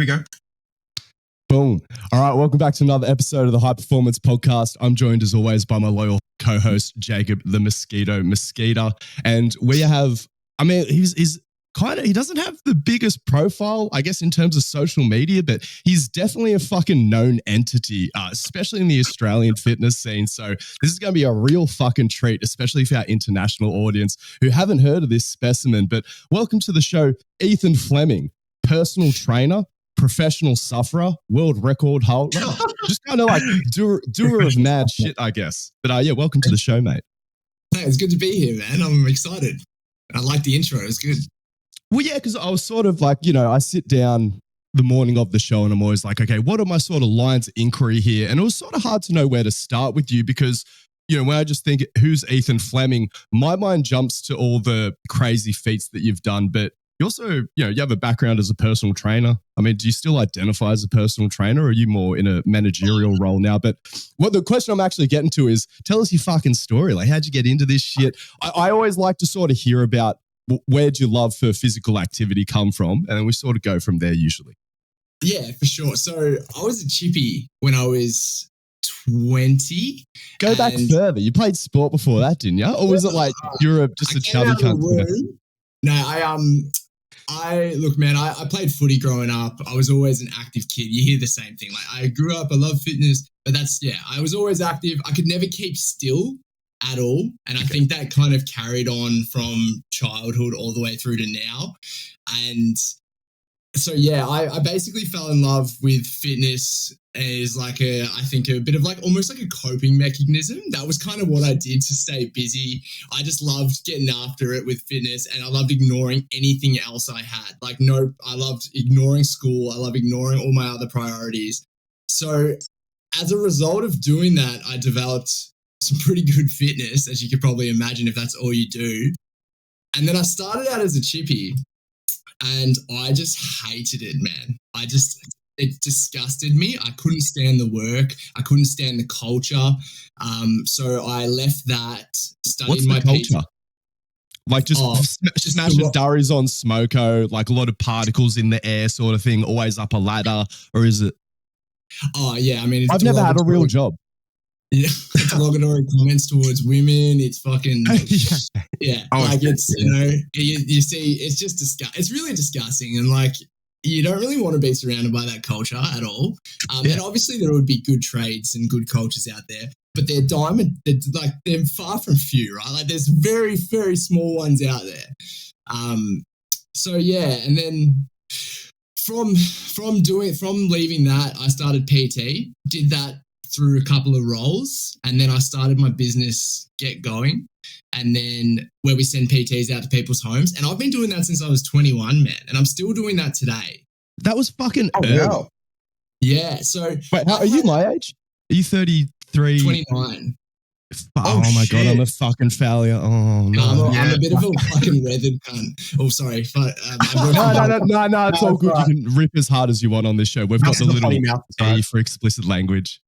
go. Boom. All right, welcome back to another episode of the High Performance Podcast. I'm joined as always by my loyal co-host, Jacob the Mosquito. And we have, he's kind of, he doesn't have the biggest profile, I guess, in terms of social media, but he's definitely a fucking known entity, especially in the Australian fitness scene. So this is going to be a real fucking treat, especially for our international audience who haven't heard of this specimen. But welcome to the show, Ethan Fleming, personal trainer, professional sufferer, world record holder, just kind of like doer of mad shit, I guess. But yeah, welcome to the show, mate. Hey, it's good to be here, man. I'm excited. I like the intro. It's good. Well, yeah, because I was sort of like, I sit down the morning of the show and I'm always like, okay, what are my sort of lines of inquiry here? And it was sort of hard to know where to start with you because, when I just think, who's Ethan Fleming? My mind jumps to all the crazy feats that you've done, but you also, you have a background as a personal trainer. I mean, do you still identify as a personal trainer or are you more in a managerial role now? But what the question I'm actually getting to is, tell us your fucking story. Like, how'd you get into this shit? I always like to sort of hear about where'd your love for physical activity come from? And then we sort of go from there usually. Yeah, for sure. So I was a chippy when I was 20. Go back further. You played sport before that, didn't you? Or was it like you're just a chubby cunt? No, look, man, I played footy growing up. I was always an active kid. You hear the same thing. Like, I grew up, I love fitness, but I was always active. I could never keep still at all. And I think that kind of carried on from childhood all the way through to now. And so, yeah, I basically fell in love with fitness as like I think a bit of like almost like a coping mechanism. That was kind of what I did to stay busy. I just loved getting after it with fitness and I loved ignoring anything else I had. I loved ignoring school. I loved ignoring all my other priorities. So as a result of doing that, I developed some pretty good fitness, as you could probably imagine if that's all you do. And then I started out as a chippy and I just hated it, man. It disgusted me. I couldn't stand the work. I couldn't stand the culture. So I left that, studied What's my the culture? Like just smashing durries on smoko, like a lot of particles in the air sort of thing, always up a ladder, or is it? Oh, yeah. I mean, I've never had a real job. Yeah, it's derogatory comments towards women. It's fucking, yeah. It's, you see, it's just it's really disgusting. And like, you don't really want to be surrounded by that culture at all. And obviously there would be good trades and good cultures out there, but they're far from few, right? Like there's very, very small ones out there. So yeah. And then from leaving that, I started PT, did that through a couple of roles, and then I started my business Get Going, and then where we send PTs out to people's homes. And I've been doing that since I was 21, man, and I'm still doing that today. That was fucking early. Wow. Yeah. So wait, are you my age? Are you 33? 29. Oh my God, I'm a fucking failure. Oh no. I'm a bit of a fucking weathered cunt. Oh, sorry. No, it's all good. You can rip as hard as you want on this show. We've got the little A for explicit language.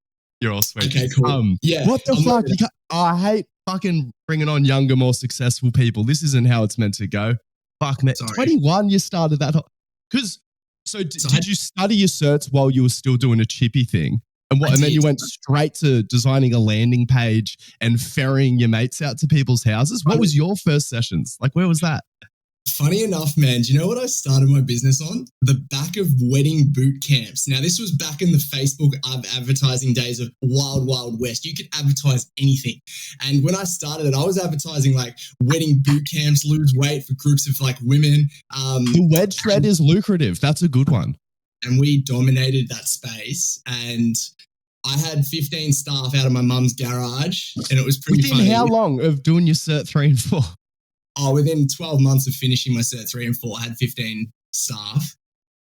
You're all sweet. Okay, cool. What the fuck? I hate fucking bringing on younger, more successful people. This isn't how it's meant to go. Fuck, man. Sorry. 21, you started that. Did you study your certs while you were still doing a chippy thing? And then you went straight to designing a landing page and ferrying your mates out to people's houses? What was your first sessions? Like, where was that? Funny enough, man, do you know what I started my business on? The back of wedding boot camps. Now, this was back in the Facebook advertising days of Wild Wild West. You could advertise anything. And when I started it, I was advertising like wedding boot camps, lose weight for groups of like women. The wedge shred is lucrative. That's a good one. And we dominated that space. And I had 15 staff out of my mum's garage, and it was pretty funny. Within how long of doing your Cert 3 and 4? Oh, within 12 months of finishing my Cert 3 and 4, I had 15 staff.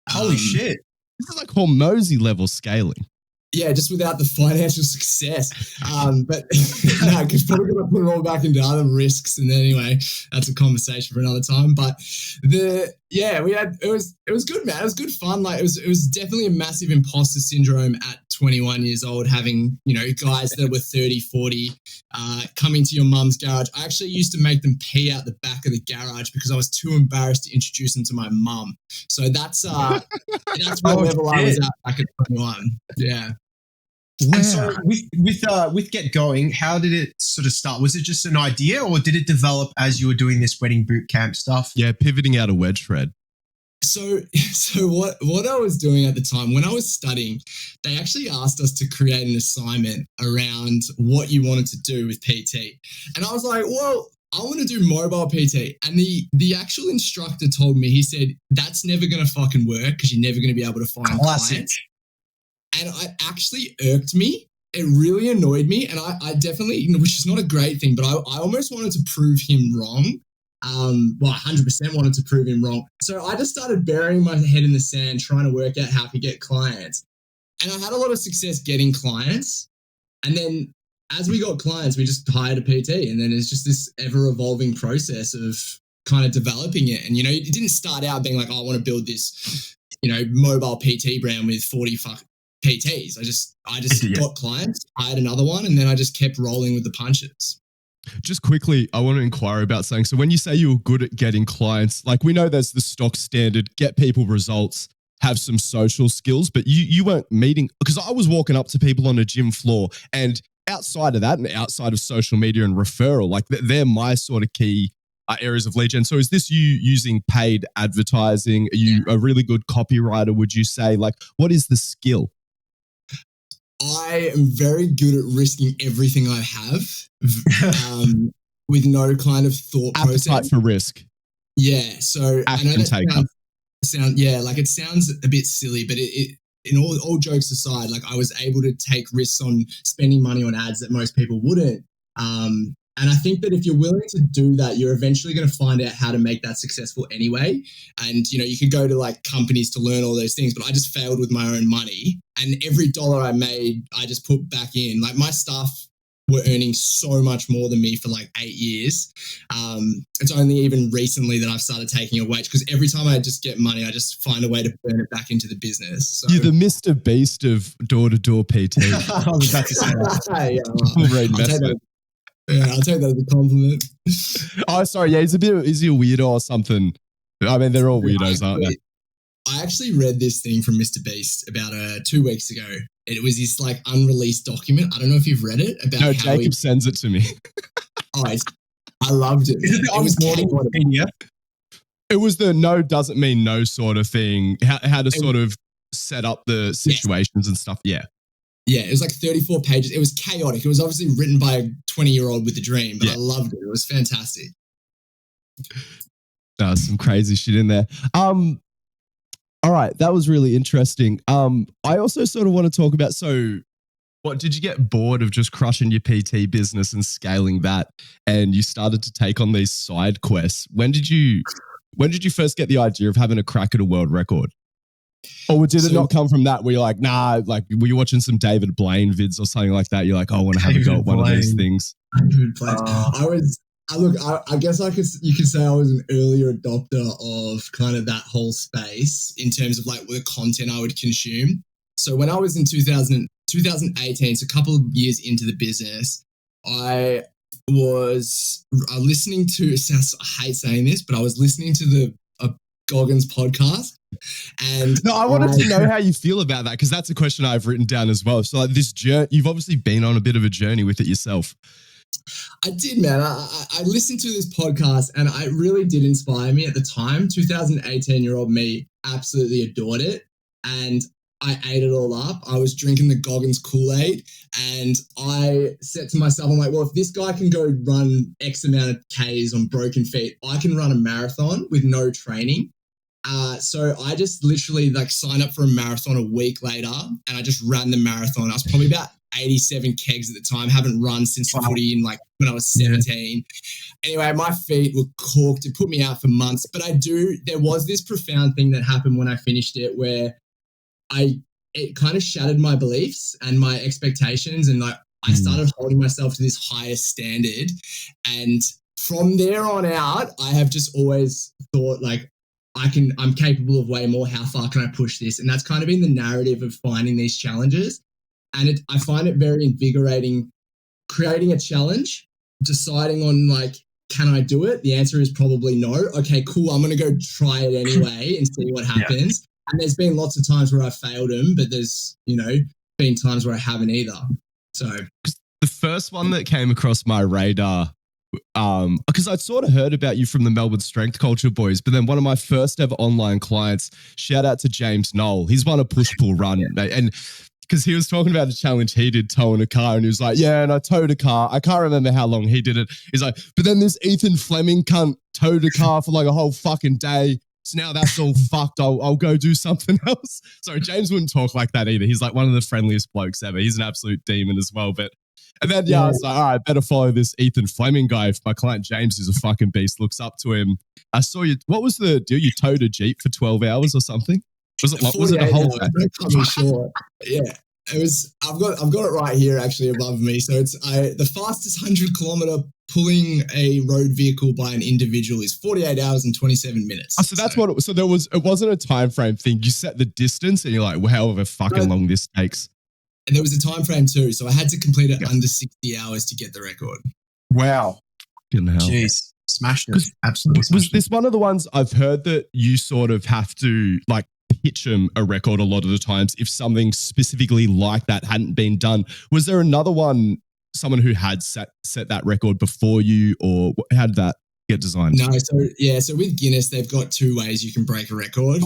Holy shit. This is like Hormozy level scaling. Yeah, just without the financial success. But no, because probably going to put it all back into other risks. And anyway, that's a conversation for another time. But it was good, man. It was good fun. Like it was definitely a massive imposter syndrome at 21 years old, having, guys that were 30, 40, coming to your mum's garage. I actually used to make them pee out the back of the garage because I was too embarrassed to introduce them to my mum. So that's what level I was at back at 21. Yeah. Wow. And so with Get Going, how did it sort of start? Was it just an idea, or did it develop as you were doing this wedding boot camp stuff? Yeah, pivoting out of wedge thread. So what I was doing at the time when I was studying, they actually asked us to create an assignment around what you wanted to do with PT. And I was like, well, I want to do mobile PT. And the actual instructor told me, he said, that's never going to fucking work because you're never going to be able to find clients. And it actually irked me. It really annoyed me. And I definitely, which is not a great thing, but I almost wanted to prove him wrong. 100% wanted to prove him wrong. So I just started burying my head in the sand, trying to work out how to get clients. And I had a lot of success getting clients. And then as we got clients, we just hired a PT. And then it's just this ever evolving process of kind of developing it. And, it didn't start out being like, oh, I want to build this, mobile PT brand with 40 PTs. I just got clients, hired another one, and then I just kept rolling with the punches. Just quickly, I want to inquire about something. So when you say you were good at getting clients, like we know there's the stock standard, get people results, have some social skills, but you weren't meeting, because I was walking up to people on a gym floor, and outside of that and outside of social media and referral, like they're my sort of key areas of lead gen. So is this you using paid advertising? Are you a really good copywriter, would you say? Like, what is the skill? I am very good at risking everything I have with no kind of thought process. Appetite for risk. Yeah. So Action I know that Mm. it sounds a bit silly, but it in all jokes aside, like I was able to take risks on spending money on ads that most people wouldn't. And I think that if you're willing to do that, you're eventually going to find out how to make that successful anyway. And, you could go to like companies to learn all those things, but I just failed with my own money. And every dollar I made, I just put back in. Like my staff were earning so much more than me for like 8 years. It's only even recently that I've started taking a wage, because every time I just get money, I just find a way to burn it back into the business. So, you're the Mr. Beast of door-to-door PT. I was about to say that. I'll take that as a compliment. Oh, sorry. Yeah, is he a weirdo or something? I mean, they're all weirdos, aren't they? I actually read this thing from Mr. Beast about 2 weeks ago. It was this like unreleased document. I don't know if you've read it. About no, how Jacob sends it to me. I loved it. It was the no doesn't mean no sort of thing. How to sort of set up the situations and stuff. Yeah. Yeah, it was like 34 pages. It was chaotic. It was obviously written by a 20-year-old with a dream, but I loved it. It was fantastic. Some crazy shit in there. All right, that was really interesting. I also sort of want to talk about, so what, did you get bored of just crushing your PT business and scaling that, and you started to take on these side quests? When did you first get the idea of having a crack at a world record? Or did it not come from that where you're like, nah, like were you watching some David Blaine vids or something like that? You're like, oh, I want to have a go at one of these things. I guess you could say I was an earlier adopter of kind of that whole space in terms of like the content I would consume. So when I was in 2018, so a couple of years into the business, I was listening to, I hate saying this, but I was listening to the Goggins podcast. And no, I wanted to know how you feel about that, because that's a question I've written down as well. So like this journey, you've obviously been on a bit of a journey with it yourself. I did, man. I listened to this podcast and it really did inspire me at the time. 2018-year-old me absolutely adored it. And I ate it all up. I was drinking the Goggins Kool-Aid, and I said to myself, I'm like, well, if this guy can go run X amount of Ks on broken feet, I can run a marathon with no training. So I just literally like signed up for a marathon a week later, and I just ran the marathon. I was probably about 87 kegs at the time. Haven't run since footy in like when I was 17. Anyway, my feet were cooked. It put me out for months, but there was this profound thing that happened when I finished it where it kind of shattered my beliefs and my expectations. And like, I started holding myself to this higher standard. And from there on out, I have just always thought like, I'm capable of way more. How far can I push this? And that's kind of been the narrative of finding these challenges. And I find it very invigorating creating a challenge, deciding on like, can I do it? The answer is probably no. Okay, cool. I'm going to go try it anyway and see what happens. And there's been lots of times where I failed them, but there's, been times where I haven't either. So the first one that came across my radar, because I'd sort of heard about you from the Melbourne Strength Culture Boys, but then one of my first ever online clients, shout out to James Knoll. He's won a push-pull run, and because he was talking about a challenge he did towing a car, and he was like, yeah, and I towed a car. I can't remember how long he did it. He's like, but then this Ethan Fleming cunt towed a car for like a whole fucking day. So now that's all fucked. I'll go do something else. Sorry, James wouldn't talk like that either. He's like one of the friendliest blokes ever. He's an absolute demon as well. And then, I was like, all right, better follow this Ethan Fleming guy. If my client James is a fucking beast, looks up to him. I saw you. What was the deal? You towed a Jeep for 12 hours or something? Was it a whole day? I'm sure. Yeah. It was. I've got it right here, actually, above me. So it's the fastest 100-kilometer pulling a road vehicle by an individual is 48 hours and 27 minutes. Oh, so that's what. It wasn't a time frame thing. You set the distance, and you're like, well, however fucking long this takes. And there was a time frame too, so I had to complete it under 60 hours to get the record. Wow. Jeez, smashed it. Absolutely. Was this one of the ones I've heard that you sort of have to like pitch them a record a lot of the times if something specifically like that hadn't been done? Was there another one, someone who had set that record before you, or how did that get designed? No, so with Guinness, they've got two ways you can break a record.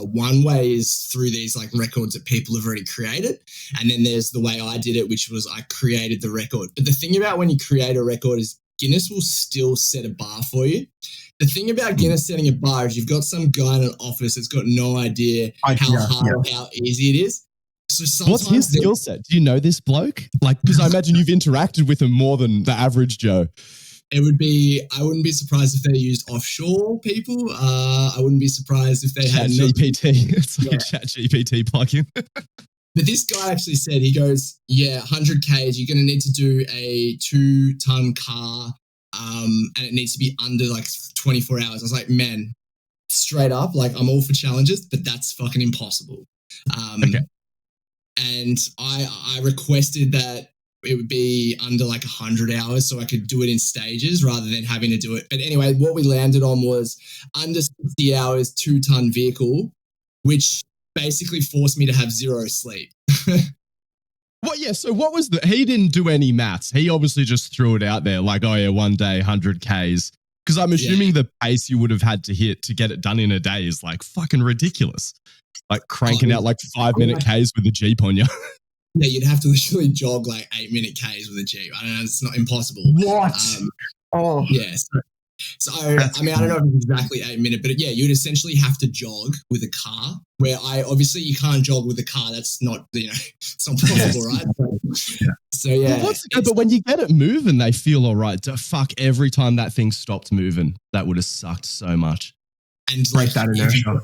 One way is through these like records that people have already created, and then there's the way I did it, which was I created the record. But the thing about when you create a record is Guinness will still set a bar for you. The thing about Guinness setting a bar is you've got some guy in an office that's got no idea how hard or how easy it is. So what's his skill set? Do you know this bloke? Like, because I imagine you've interacted with him more than the average Joe. It would be, I wouldn't be surprised if they used offshore people. I wouldn't be surprised if they had GPT. It's like a Chat GPT plugin. But this guy actually said, he goes, 100 Ks, you're going to need to do a 2-ton car, and it needs to be under like 24 hours. I was like, man, straight up, like I'm all for challenges, but that's fucking impossible. Okay. And I requested that it would be under like 100 hours so I could do it in stages rather than having to do it. But anyway, what we landed on was under 60 hours, 2-ton vehicle, which basically forced me to have 0 sleep. Well, yeah. So what was he didn't do any maths. He obviously just threw it out there like, oh yeah, one day, 100 Ks. Because I'm assuming the pace you would have had to hit to get it done in a day is like fucking ridiculous. Like cranking out like 5-minute Ks with a Jeep on you. Yeah, you'd have to literally jog like 8-minute Ks with a Jeep. I don't know, it's not impossible. What? Yeah. So I mean, I don't know if it's exactly 8-minute, but yeah, you'd essentially have to jog with a car. Where obviously you can't jog with a car. That's not it's not possible, right? So yeah. But when you get it moving, they feel all right. Fuck, every time that thing stopped moving, that would have sucked so much. And like that inertia.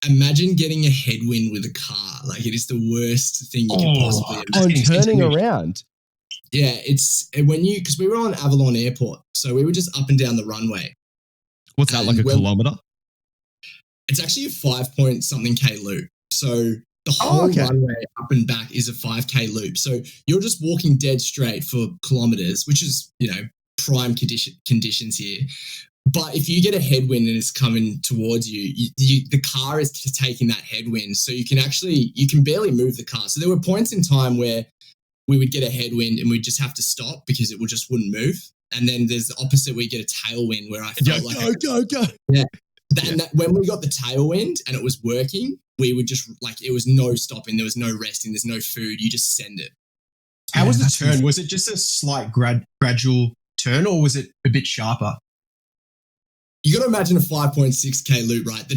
Imagine getting a headwind with a car. Like it is the worst thing you can possibly imagine. Turning around. Yeah, because we were on Avalon Airport, so we were just up and down the runway. What's that, like a kilometer? It's actually a 5-point-something K loop. So the whole runway up and back is a 5K loop. So you're just walking dead straight for kilometers, which is, prime conditions here. But if you get a headwind and it's coming towards you, the car is taking that headwind. So you can barely move the car. So there were points in time where we would get a headwind and we'd just have to stop because it wouldn't move. And then there's the opposite, we get a tailwind where I felt go. Yeah. And when we got the tailwind and it was working, we would just it was no stopping. There was no resting. There's no food. You just send it. How was the turn? Was it just a slight gradual turn or was it a bit sharper? You got to imagine a 5.6K loop, right? The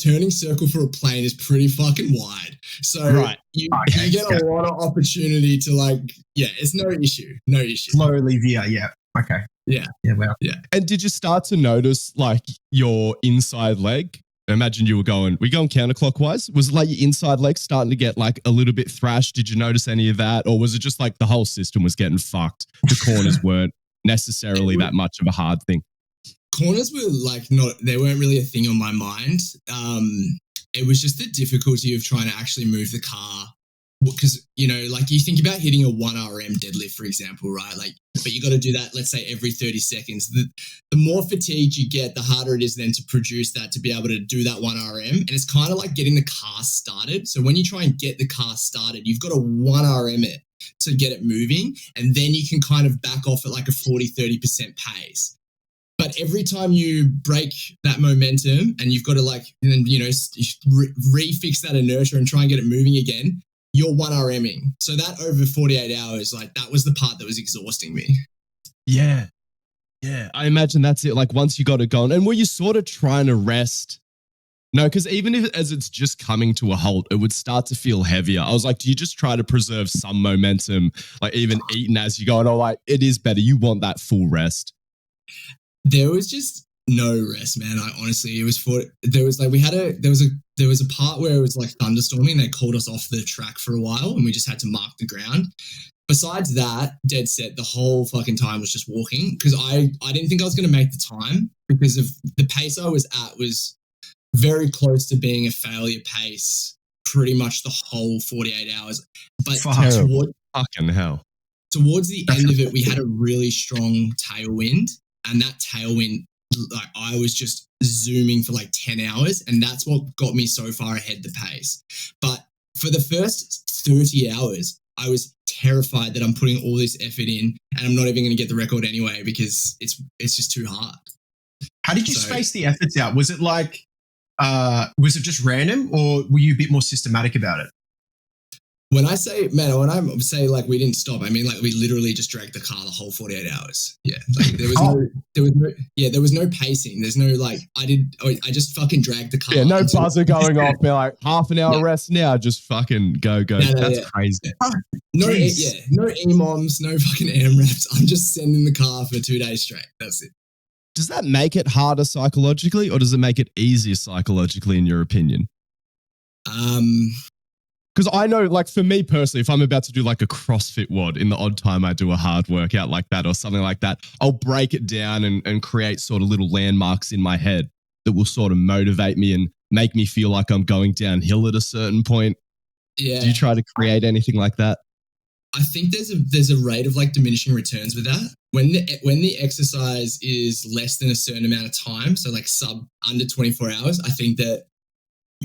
turning circle for a plane is pretty fucking wide. So you get a lot of opportunity to it's no issue. No issue. Slowly veer, yeah. Okay. Yeah. Yeah, well. Yeah. And did you start to notice your inside leg? Imagine you were going counterclockwise. Was it your inside leg starting to get a little bit thrashed? Did you notice any of that? Or was it just the whole system was getting fucked? The corners weren't necessarily that much of a hard thing. Corners were they weren't really a thing on my mind. It was just the difficulty of trying to actually move the car because, you know, like you think about hitting a 1 RM deadlift, for example, right? Like, but you got to do that, let's say every 30 seconds. The more fatigued you get, the harder it is then to produce that, to be able to do that 1 RM. And it's kind of like getting the car started. So when you try and get the car started, you've got to 1 RM it to get it moving. And then you can kind of back off at like a 40-30% pace. But every time you break that momentum and you've got to like, you know, refix that inertia and try and get it moving again, you're 1 RMing. So that over 48 hours, like that was the part that was exhausting me. Yeah. Yeah. I imagine that's it. Like once you got it going, and were you sort of trying to rest? No, because even if as it's just coming to a halt, it would start to feel heavier. I was like, do you just try to preserve some momentum, like even eating as you go? And like, it is better. You want that full rest. There was just no rest, man. I honestly, there was a part where it was like thunderstorming and they called us off the track for a while and we just had to mark the ground. Besides that, dead set, the whole fucking time was just walking, because I didn't think I was going to make the time because of the pace I was at was very close to being a failure pace pretty much the whole 48 hours. But fucking hell. Towards the end of it, we had a really strong tailwind, and that tailwind, like I was just zooming for like 10 hours, and that's what got me so far ahead the pace. But for the first 30 hours, I was terrified that I'm putting all this effort in and I'm not even going to get the record anyway because it's just too hard. How did you space the efforts out? Was it like, was it just random, or were you a bit more systematic about it? When I say like we didn't stop, I mean like we literally just dragged the car the whole 48 hours. Yeah, like there was no pacing. There's no like I just fucking dragged the car. Yeah, no buzzer going off. Be like half an hour rest now. Just fucking go. That's crazy. No EMOMs, no fucking AMRAPs. I'm just sending the car for 2 days straight. That's it. Does that make it harder psychologically, or does it make it easier psychologically, in your opinion? Because I know, like for me personally, if I'm about to do like a CrossFit WOD in the odd time I do a hard workout like that or something like that, I'll break it down and create sort of little landmarks in my head that will sort of motivate me and make me feel like I'm going downhill at a certain point. Yeah. Do you try to create anything like that? I think there's a rate of like diminishing returns with that. When the exercise is less than a certain amount of time, so like under 24 hours, I think that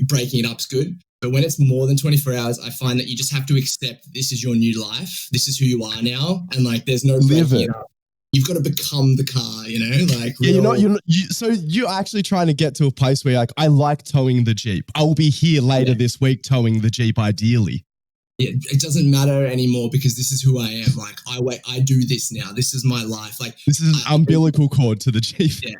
breaking it up is good. But when it's more than 24 hours, I find that you just have to accept this is your new life. This is who you are now. And like, there's no breaking it up. You've got to become the car, you know, like. Yeah, so you're actually trying to get to a place where you're like, I like towing the Jeep. I will be here later this week towing the Jeep ideally. Yeah, it doesn't matter anymore because this is who I am. Like, I do this now. This is my life. Like, this is an umbilical cord to the Jeep. Yeah.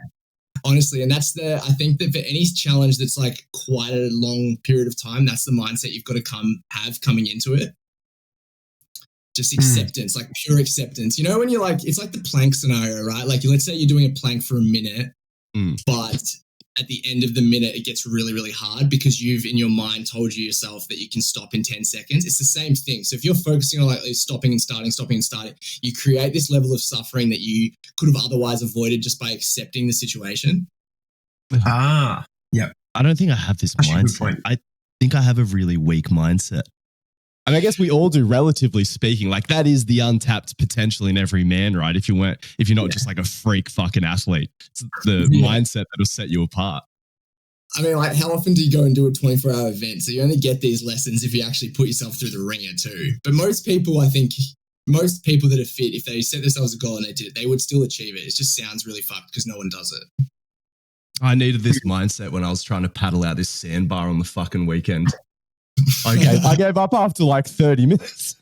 Honestly, and I think that for any challenge that's like quite a long period of time, that's the mindset you've got to have coming into it. Just acceptance, like pure acceptance. You know, when you're like, it's like the plank scenario, right? Like, let's say you're doing a plank for a minute, but at the end of the minute, it gets really, really hard because you've in your mind told yourself that you can stop in 10 seconds. It's the same thing. So if you're focusing on like stopping and starting, you create this level of suffering that you could have otherwise avoided just by accepting the situation. Yeah. I don't think I have this mindset. I think I have a really weak mindset. And I guess we all do, relatively speaking. Like that is the untapped potential in every man, right? If you're not just like a freak fucking athlete, it's the mindset that'll set you apart. I mean, like, how often do you go and do a 24-hour event? So you only get these lessons if you actually put yourself through the ringer too. But most people that are fit, if they set themselves a goal and they did it, they would still achieve it. It just sounds really fucked because no one does it. I needed this mindset when I was trying to paddle out this sandbar on the fucking weekend. I gave up after like 30 minutes.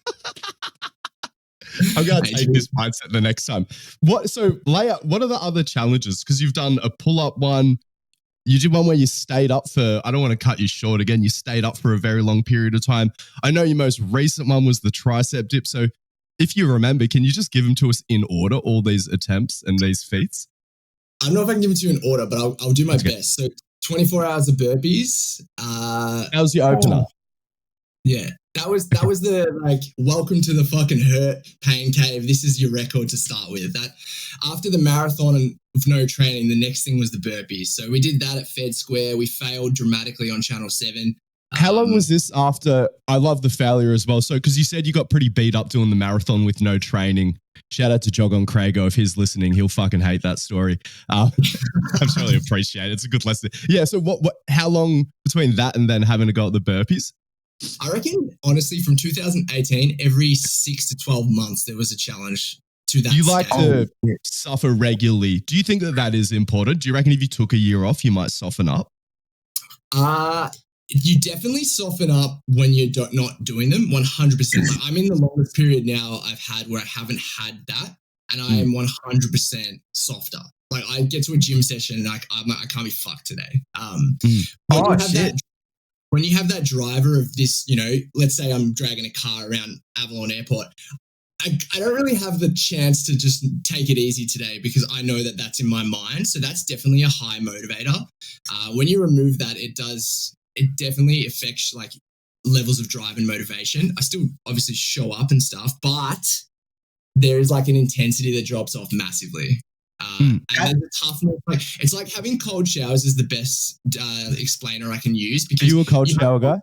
I'm going to take this mindset the next time. What are the other challenges? Because you've done a pull-up one. You did one where you stayed up for, I don't want to cut you short again. You stayed up for a very long period of time. I know your most recent one was the tricep dip. So if you remember, can you just give them to us in order, all these attempts and these feats? I don't know if I can give it to you in order, but I'll do my best. So 24 hours of burpees. That was your opener. Yeah, that was the like welcome to the fucking hurt pain cave. This is your record to start with. That after the marathon and with no training, the next thing was the burpees. So we did that at Fed Square. We failed dramatically on Channel 7. How long was this after? I love the failure as well. So, because you said you got pretty beat up doing the marathon with no training. Shout out to Jog on Crago if he's listening. He'll fucking hate that story. I'm really appreciate it. It's a good lesson. Yeah. So, how long between that and then having to go at the burpees? I reckon, honestly, from 2018, every 6 to 12 months there was a challenge to that. You like to suffer regularly. Do you think that is important? Do you reckon if you took a year off, you might soften up? You definitely soften up when you're not doing them, 100%. Like, I'm in the longest period now I've had where I haven't had that, and I am 100% softer. Like, I get to a gym session and I can't be fucked today. When you have that driver of this, let's say I'm dragging a car around Avalon Airport, I don't really have the chance to just take it easy today because I know that that's in my mind. So that's definitely a high motivator. When you remove that, it definitely affects like levels of drive and motivation. I still obviously show up and stuff, but there is like an intensity that drops off massively. And there's a toughness. Like, it's like having cold showers is the best explainer I can use. Because are you a cold shower guy?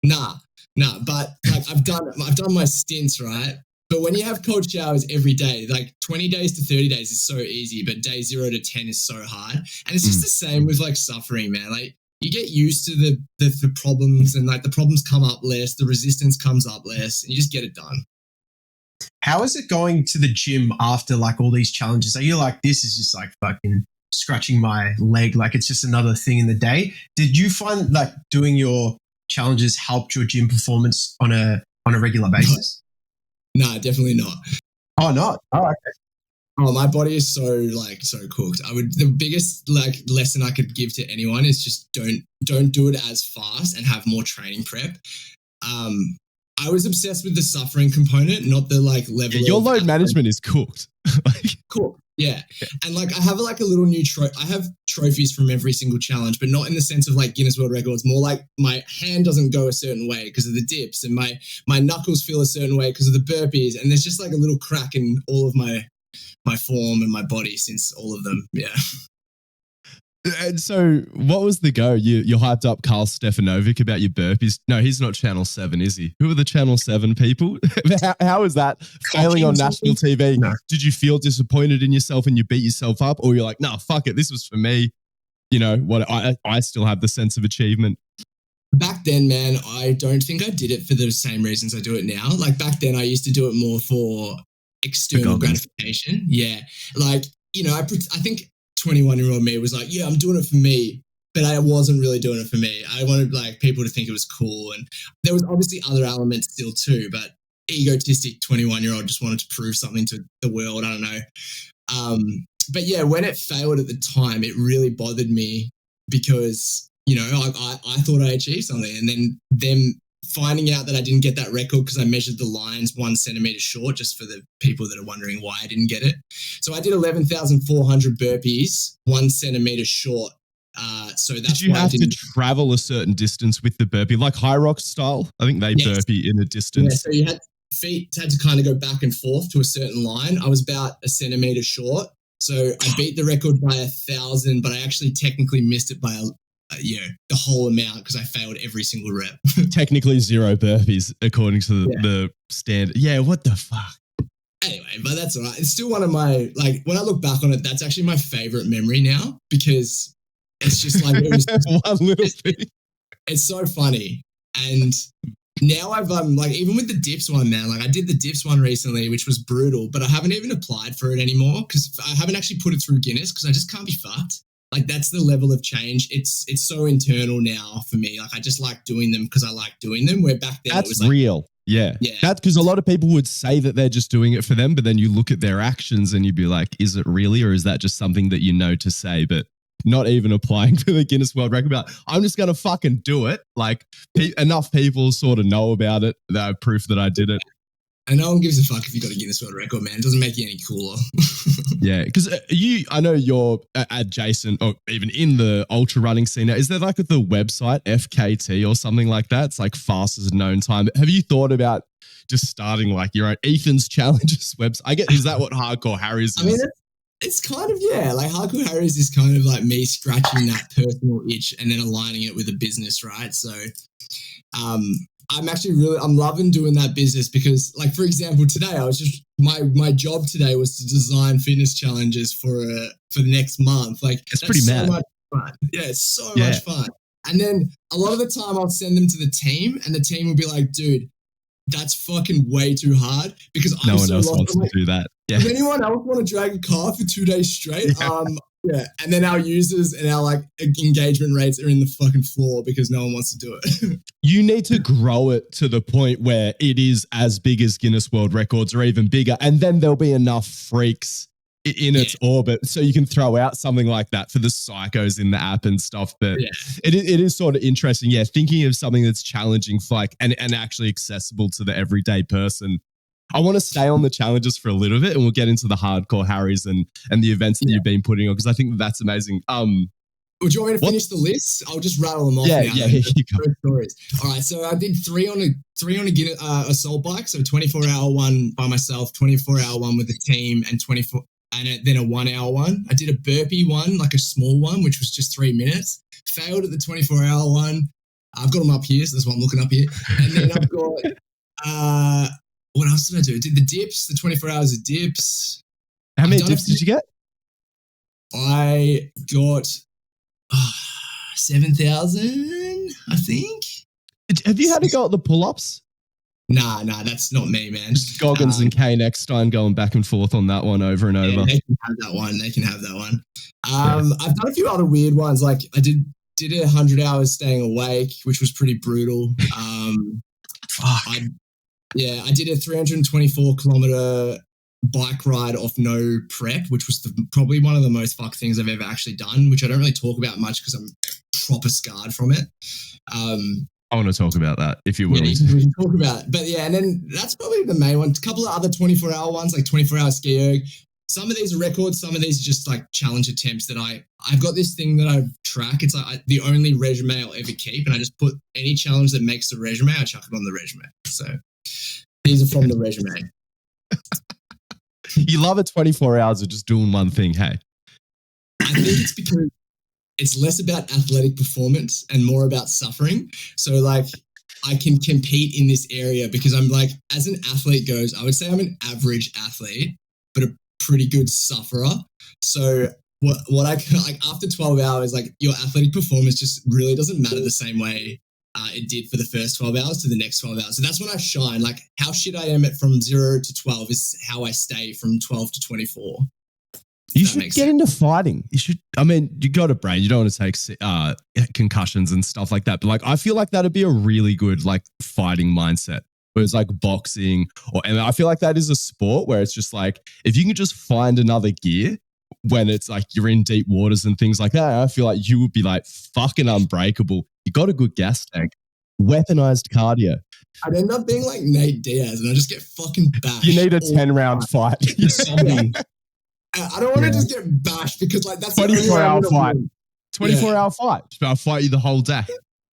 Nah. But like I've done my stints, right? But when you have cold showers every day, like 20 days to 30 days is so easy, but day 0 to 10 is so hard. And it's just the same with like suffering, man. Like, you get used to the problems, and like the problems come up less, the resistance comes up less, and you just get it done. How is it going to the gym after like all these challenges? Are you like, this is just like fucking scratching my leg, like it's just another thing in the day? Did you find like doing your challenges helped your gym performance on a regular basis? No, definitely not. Oh, not? Oh, okay. Oh, my body is so cooked. The biggest like lesson I could give to anyone is just don't do it as fast and have more training prep. I was obsessed with the suffering component, not the like level. Yeah, your load management is cooked. Cool. Yeah. And like I have like a little new I have trophies from every single challenge, but not in the sense of like Guinness World Records, more like my hand doesn't go a certain way because of the dips, and my knuckles feel a certain way because of the burpees, and there's just like a little crack in all of my form and my body since all of them. Yeah. And so what was the go? You hyped up Carl Stefanovic about your burpees. No, he's not Channel 7, is he? Who are the Channel 7 people? How is that failing on national TV? No. Did you feel disappointed in yourself and you beat yourself up? Or you're like, nah, fuck it. This was for me. What I still have the sense of achievement. Back then, man, I don't think I did it for the same reasons I do it now. Like back then I used to do it more for external gratification. Yeah. Like, I think 21-year-old me was like, yeah, I'm doing it for me, but I wasn't really doing it for me. I wanted like people to think it was cool. And there was obviously other elements still too, but egotistic 21-year-old just wanted to prove something to the world. I don't know. But yeah, when it failed at the time, it really bothered me because, I thought I achieved something, and then them finding out that I didn't get that record because I measured the lines 1 centimeter short, just for the people that are wondering why I didn't get it. So I did 11,400 burpees, 1 centimeter short. So that's did you have to travel a certain distance with the burpee, like High Rock style? I think they burpee in a distance. Yeah, so feet had to kind of go back and forth to a certain line. I was about 1 centimeter short. So I beat the record by 1,000, but I actually technically missed it by the whole amount because I failed every single rep. Technically 0 burpees according to the standard. Yeah, what the fuck? Anyway, but that's all right. It's still one of my, like, when I look back on it, that's actually my favorite memory now because it's just like, it was one little thing. It's so funny. And now I've, like, even with the dips one, man, like I did the dips one recently, which was brutal, but I haven't even applied for it anymore because I haven't actually put it through Guinness because I just can't be fucked. Like that's the level of change. It's so internal now for me. Like I just like doing them because I like doing them. Where back then that's it was like, real. Yeah. That's because a lot of people would say that they're just doing it for them, but then you look at their actions and you'd be like, is it really, or is that just something that you know to say, but not even applying for the Guinness World Record? But I'm just going to fucking do it. Like enough people sort of know about it. That proof that I did it. And no one gives a fuck if you got a Guinness World Record, man. It doesn't make you any cooler. Yeah, because I know you're adjacent or even in the ultra running scene now. Is there like the website FKT or something like that? It's like fastest known time. Have you thought about just starting like your own Ethan's Challenges website? Is that what Hardcore Harry's is? I mean, it's kind of, like Hardcore Harry's is kind of like me scratching that personal itch and then aligning it with a business, right? So I'm loving doing that business because, like, for example, today I was just my job today was to design fitness challenges for the next month. Like, it's pretty so mad. much fun. Yeah, it's so much fun. And then a lot of the time I'll send them to the team, and the team will be like, "Dude, that's fucking way too hard," because no one else wants to do that. Yeah. Does anyone else want to drag a car for 2 days straight? Yeah. And then our users and our like engagement rates are in the fucking floor because no one wants to do it. You need to grow it to the point where it is as big as Guinness World Records or even bigger. And then there'll be enough freaks in its orbit so you can throw out something like that for the psychos in the app and stuff. But it is sort of interesting. Yeah. Thinking of something that's challenging for like, and actually accessible to the everyday person. I want to stay on the challenges for a little bit and we'll get into the hardcore Harrys and the events that you've been putting on because I think that's amazing. Would you want me to finish the list? I'll just rattle them off now. Yeah, here you go. Stories. All right, so I did three on a Guinness, assault bike, so 24-hour one by myself, 24-hour one with the team, and then a 1 hour one. I did a burpee one, like a small one, which was just 3 minutes. Failed at the 24-hour one. I've got them up here, so that's why I'm looking up here. And then I've got what else did I do? I did the dips, the 24 hours of dips. How many dips did you get? I got 7,000, I think. Have you had to go at the pull-ups? Nah, that's not me, man. Just Goggins and Kane Eckstein going back and forth on that one over and over. They can have that one. I've done a few other weird ones. Like I did 100 hours staying awake, which was pretty brutal. I did a 324 kilometer bike ride off no prep, which was probably one of the most fucked things I've ever actually done, which I don't really talk about much because I'm proper scarred from it. I want to talk about that if you're willing. We can talk about it. But yeah, and then that's probably the main one. A couple of other 24-hour ones, like 24-hour ski erg. Some of these are records, some of these are just like challenge attempts that I've got this thing that I track. It's like the only resume I'll ever keep, and I just put any challenge that makes the resume, I chuck it on the resume. So these are from the resume. You love it 24 hours of just doing one thing, hey? I think it's because it's less about athletic performance and more about suffering. So like I can compete in this area because I'm like, as an athlete goes, I would say I'm an average athlete, but a pretty good sufferer. So what I like after 12 hours, like your athletic performance just really doesn't matter the same way it did for the first 12 hours to the next 12 hours. So that's when I shine. Like how shit I am at from 0 to 12 is how I stay from 12 to 24. You should get into fighting. You got a brain. You don't want to take concussions and stuff like that. But like, I feel like that'd be a really good like fighting mindset. Whereas like boxing and I feel like that is a sport where it's just like, if you can just find another gear when it's like you're in deep waters and things like that, I feel like you would be like fucking unbreakable. You got a good gas tank, weaponized cardio. I'd end up being like Nate Diaz and I just get fucking bashed. You need a 10-round fight. You're zombie. I don't want to just get bashed because like that's 24-hour fight. 24-hour fight. I'll fight you the whole day.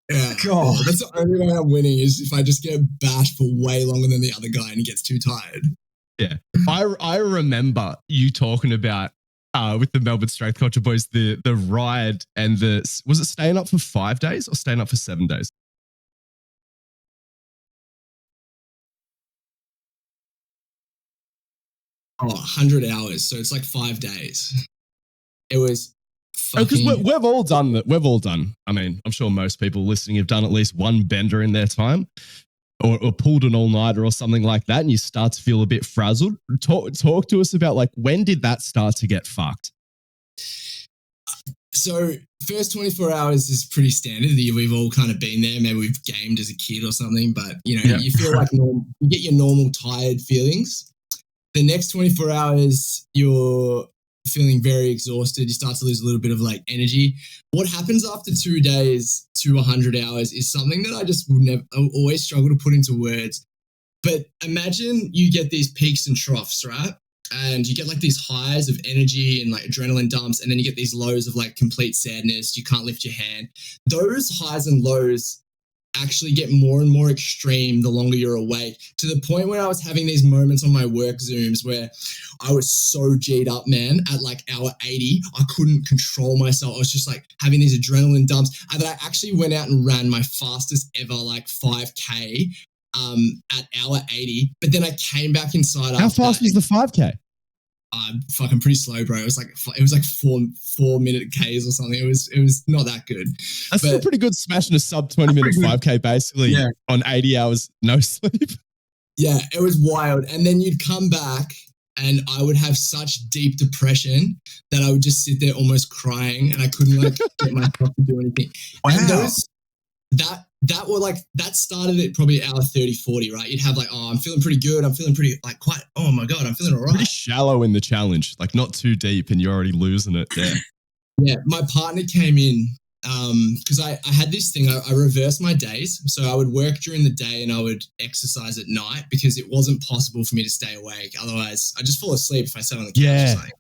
Yeah. God, that's the only way I'm winning is if I just get bashed for way longer than the other guy and he gets too tired. Yeah. I remember you talking about with the Melbourne Strength Culture boys, the ride and was it staying up for 5 days or staying up for 7 days? Oh, 100 hours. So it's like 5 days. It was because we've all done that. We've all done. I mean, I'm sure most people listening have done at least one bender in their time or pulled an all-nighter or something like that and you start to feel a bit frazzled. Talk to us about like, when did that start to get fucked? So first 24 hours is pretty standard. We've all kind of been there. Maybe we've gamed as a kid or something, but you feel like normal, you get your normal tired feelings. The next 24 hours, you're feeling very exhausted. You start to lose a little bit of like energy. What happens after 2 days to 100 hours is something that I just always struggle to put into words. But imagine you get these peaks and troughs, right? And you get like these highs of energy and like adrenaline dumps. And then you get these lows of like complete sadness. You can't lift your hand. Those highs and lows actually get more and more extreme the longer you're awake, to the point where I was having these moments on my work Zooms where I was so G'd up, man, at like hour 80. I couldn't control myself. I was just like having these adrenaline dumps. And then I actually went out and ran my fastest ever, like 5K at hour 80. But then I came back inside. How fast was the 5K? Fucking pretty slow, bro. It was like 4 minute Ks or something. It was not that good. That's still pretty good, smashing a sub 20-minute 5K basically on 80 hours no sleep. Yeah, it was wild. And then you'd come back and I would have such deep depression that I would just sit there almost crying and I couldn't like get myself to do anything. Wow. And that started at probably hour 30, 40, right? You'd have like, oh, I'm feeling pretty good. I'm feeling pretty like quite, oh my God, I'm feeling all right. Pretty shallow in the challenge, like not too deep and you're already losing it. Yeah. Yeah. My partner came in because I had this thing, I reversed my days. So I would work during the day and I would exercise at night because it wasn't possible for me to stay awake. Otherwise, I just fall asleep if I sat on the couch or something.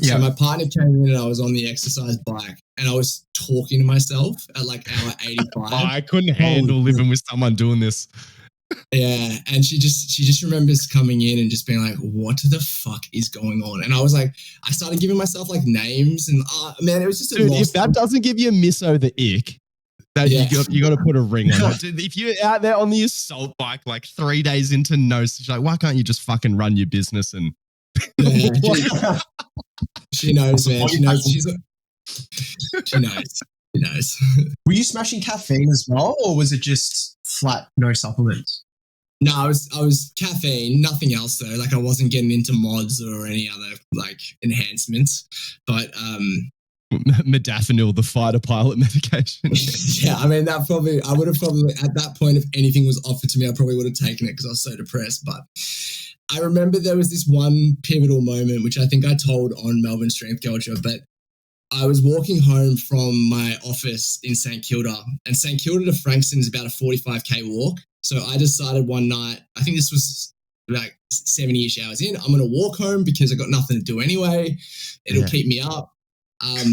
So my partner came in and I was on the exercise bike and I was talking to myself at like hour 85. Oh, I couldn't handle living with someone doing this. Yeah. And she just remembers coming in and just being like, what the fuck is going on? And I was like, I started giving myself like names and man, it was just Dude, if that doesn't give you a misso the ick, that you got to put a ring on it. Dude, if you're out there on the assault bike like 3 days into no, she's like, why can't you just fucking run your business and she knows, man. She knows. She knows. Were you smashing caffeine as well, or was it just flat, no supplements? No, I was caffeine, nothing else though. Like I wasn't getting into mods or any other like enhancements. But modafinil, the fighter pilot medication. Yeah, I mean I would have probably at that point, if anything was offered to me, I probably would have taken it because I was so depressed. But I remember there was this one pivotal moment, which I think I told on Melbourne Strength Culture, but I was walking home from my office in St Kilda, and St Kilda to Frankston is about a 45K walk. So I decided one night, I think this was like 70-ish hours in, I'm going to walk home because I got nothing to do anyway. It'll keep me up. I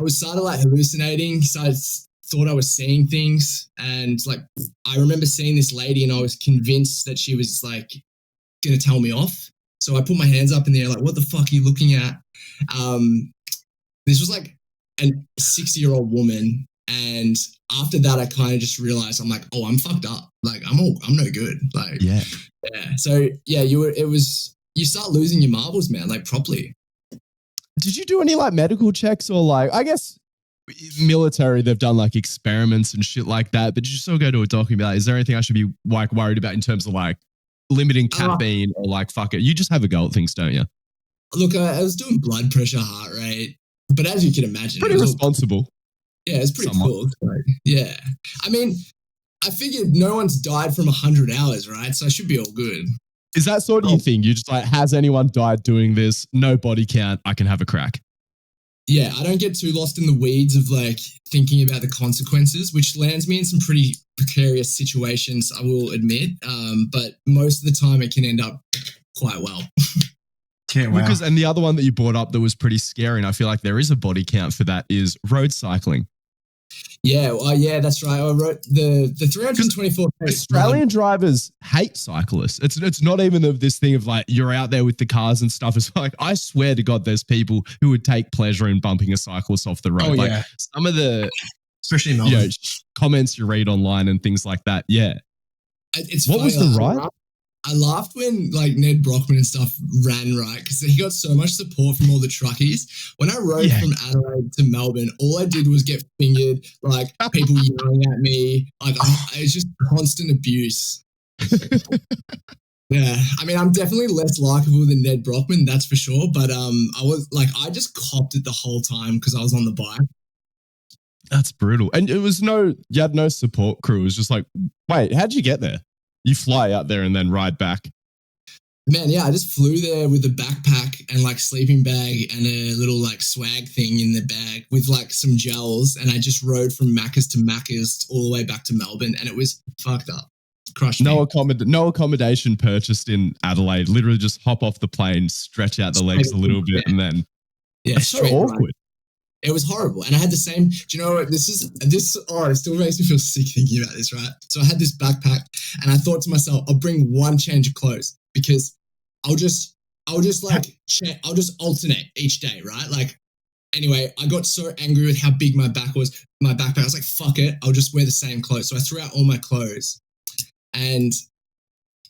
was started like hallucinating. So I thought I was seeing things. And like, I remember seeing this lady and I was convinced that she was like going to tell me off. So I put my hands up in the air, like, what the fuck are you looking at? This was like a 60-year-old woman. And after that, I kind of just realized, I'm like, oh, I'm fucked up. Like, I'm no good. Like, yeah. So yeah, you start losing your marbles, man, like properly. Did you do any like medical checks or like, I guess military, they've done like experiments and shit like that, but did you still go to a doc and be like, is there anything I should be like worried about in terms of like limiting caffeine or like, fuck it. You just have a go at things, don't you? Look, I was doing blood pressure, heart rate, but as you can imagine, pretty responsible. Yeah, it's pretty cool. Like, yeah. I mean, I figured no one's died from 100 hours, right? So I should be all good. Is that sort of your thing? You just like, has anyone died doing this? No body count. I can have a crack. Yeah, I don't get too lost in the weeds of like thinking about the consequences, which lands me in some pretty precarious situations, I will admit. But most of the time it can end up quite well. Yeah, wow. Because, and the other one that you brought up that was pretty scary, and I feel like there is a body count for that, is road cycling. Yeah, yeah, that's right. I wrote the 324. Australian drivers hate cyclists. It's not even this thing of like you're out there with the cars and stuff. It's like, I swear to God, there's people who would take pleasure in bumping a cyclist off the road. Oh, like yeah. Some of the, especially in Melbourne, comments you read online and things like that. Yeah. It's what was the ride? I laughed when like Ned Brockman and stuff ran, right? Because he got so much support from all the truckies. When I rode from Adelaide to Melbourne, all I did was get fingered, like people yelling at me. Like it's just constant abuse. Yeah, I mean, I'm definitely less likable than Ned Brockman, that's for sure. But I just copped it the whole time because I was on the bike. That's brutal. And you had no support crew. It was just like, wait, how'd you get there? You fly out there and then ride back. Man, yeah, I just flew there with a backpack and like sleeping bag and a little like swag thing in the bag with like some gels. And I just rode from Macca's to Macca's all the way back to Melbourne, and it was fucked up. Crushed me. No accommodation purchased in Adelaide. Literally just hop off the plane, stretch out the legs a little bit, and then. Yeah, that's so awkward. It was horrible. And I had the same, do you know what, it still makes me feel sick thinking about this, right? So I had this backpack and I thought to myself, I'll bring one change of clothes because I'll just alternate each day, right? Like, anyway, I got so angry with how big my backpack was. I was like, fuck it, I'll just wear the same clothes. So I threw out all my clothes. And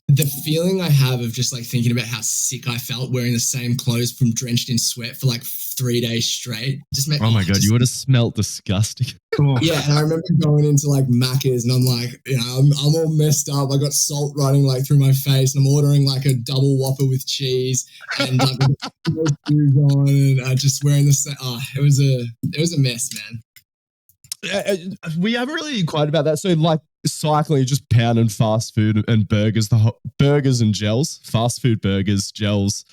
the feeling I have of just like thinking about how sick I felt wearing the same clothes from drenched in sweat for like 3 days straight. Oh my God, you would have smelled disgusting. Yeah, and I remember going into like Macca's and I'm like, I'm all messed up. I got salt running like through my face and I'm ordering like a double Whopper with cheese and like shoes on and just wearing the same. It was a mess, man. We haven't really inquired about that. So like cycling, just pounding fast food and burgers, burgers and gels, fast food burgers, gels.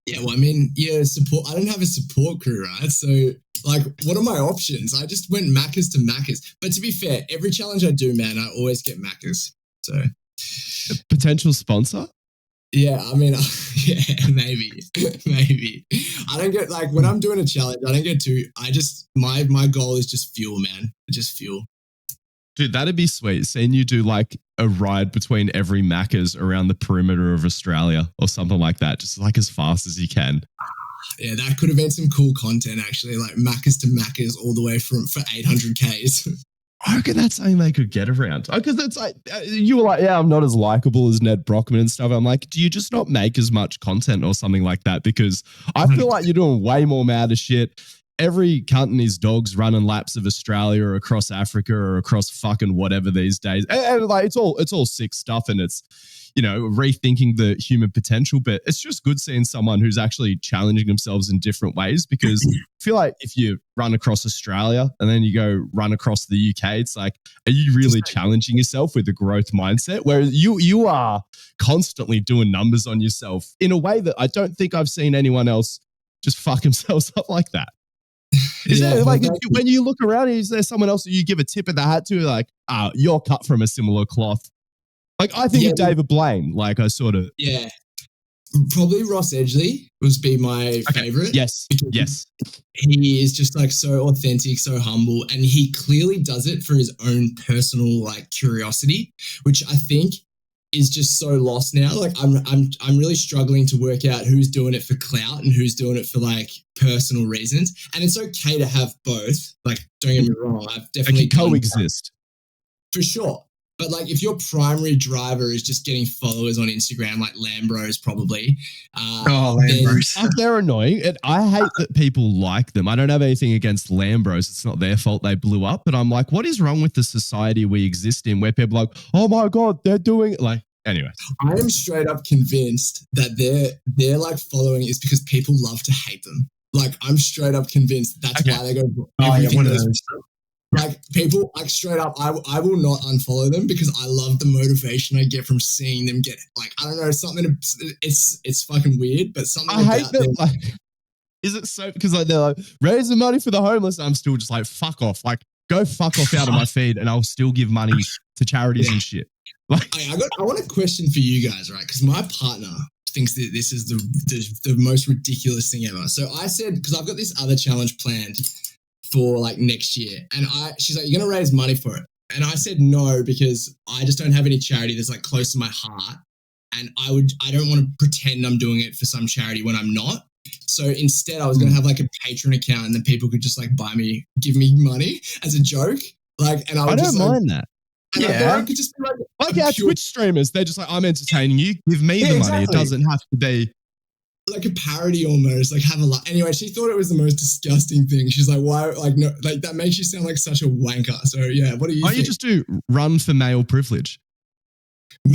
Yeah, well, I mean, support. I don't have a support crew, right? So, like, what are my options? I just went Macca's to Macca's. But to be fair, every challenge I do, man, I always get Macca's. So, potential sponsor? Yeah, I mean, yeah, maybe. I don't get, like, when I'm doing a challenge, I don't get too, my goal is just fuel, man. Just fuel. Dude, that'd be sweet. Seeing you do like a ride between every Macca's around the perimeter of Australia or something like that, just like as fast as you can. Yeah, that could have been some cool content actually, like Macca's to Macca's all the way for 800 Ks. I reckon that's something they could get around. Because it's like, you were like, yeah, I'm not as likable as Ned Brockman and stuff. I'm like, do you just not make as much content or something like that? Because I feel like you're doing way more mad as shit. Every cunt and his dog's running laps of Australia or across Africa or across fucking whatever these days. And like, it's all sick stuff and it's, you know, rethinking the human potential. But it's just good seeing someone who's actually challenging themselves in different ways because I feel like if you run across Australia and then you go run across the UK, it's like, are you really challenging yourself with a growth mindset? Whereas you are constantly doing numbers on yourself in a way that I don't think I've seen anyone else just fuck themselves up like that. Is it like when you look around, is there someone else that you give a tip of the hat to? Like, you're cut from a similar cloth. Like, I think of David Blaine. Like, I sort of. Yeah. Probably Ross Edgley would be my favorite. Yes. He is just like so authentic, so humble, and he clearly does it for his own personal like curiosity, which I think is just so lost now. Like I'm really struggling to work out who's doing it for clout and who's doing it for like personal reasons. And it's okay to have both. Like, don't get me wrong, I've definitely coexist for sure. But like, if your primary driver is just getting followers on Instagram, like Lambros probably. Lambros. They're annoying. And I hate that people like them. I don't have anything against Lambros. It's not their fault they blew up. But I'm like, what is wrong with the society we exist in where people are like, oh my God, they're doing it. Like, anyway. I am straight up convinced that their like following is because people love to hate them. Like, I'm straight up convinced that's why they go. One of those. Like, people, like, straight up, I will not unfollow them because I love the motivation I get from seeing them get, like, I don't know, something, it's fucking weird, but something I hate that, like, is it so, because like, they're like, raising money for the homeless, I'm still just like, fuck off, like, go fuck off out of my feed and I'll still give money to charities and shit. Like, I want a question for you guys, right? Because my partner thinks that this is the most ridiculous thing ever. So I said, because I've got this other challenge planned for like next year. And she's like, you're going to raise money for it. And I said no, because I just don't have any charity that's like close to my heart. And I don't want to pretend I'm doing it for some charity when I'm not. So instead I was going to have like a Patreon account and then people could just like give me money as a joke. Like, and I don't mind that. Yeah. I could just be like our Twitch streamers. They're just like, I'm entertaining you. Give me the money. Exactly. It doesn't have to be like a parody almost, like have a laugh. Anyway, she thought it was the most disgusting thing. She's like, why? Like, no, like that makes you sound like such a wanker. So yeah, what do you think? You just do run for male privilege.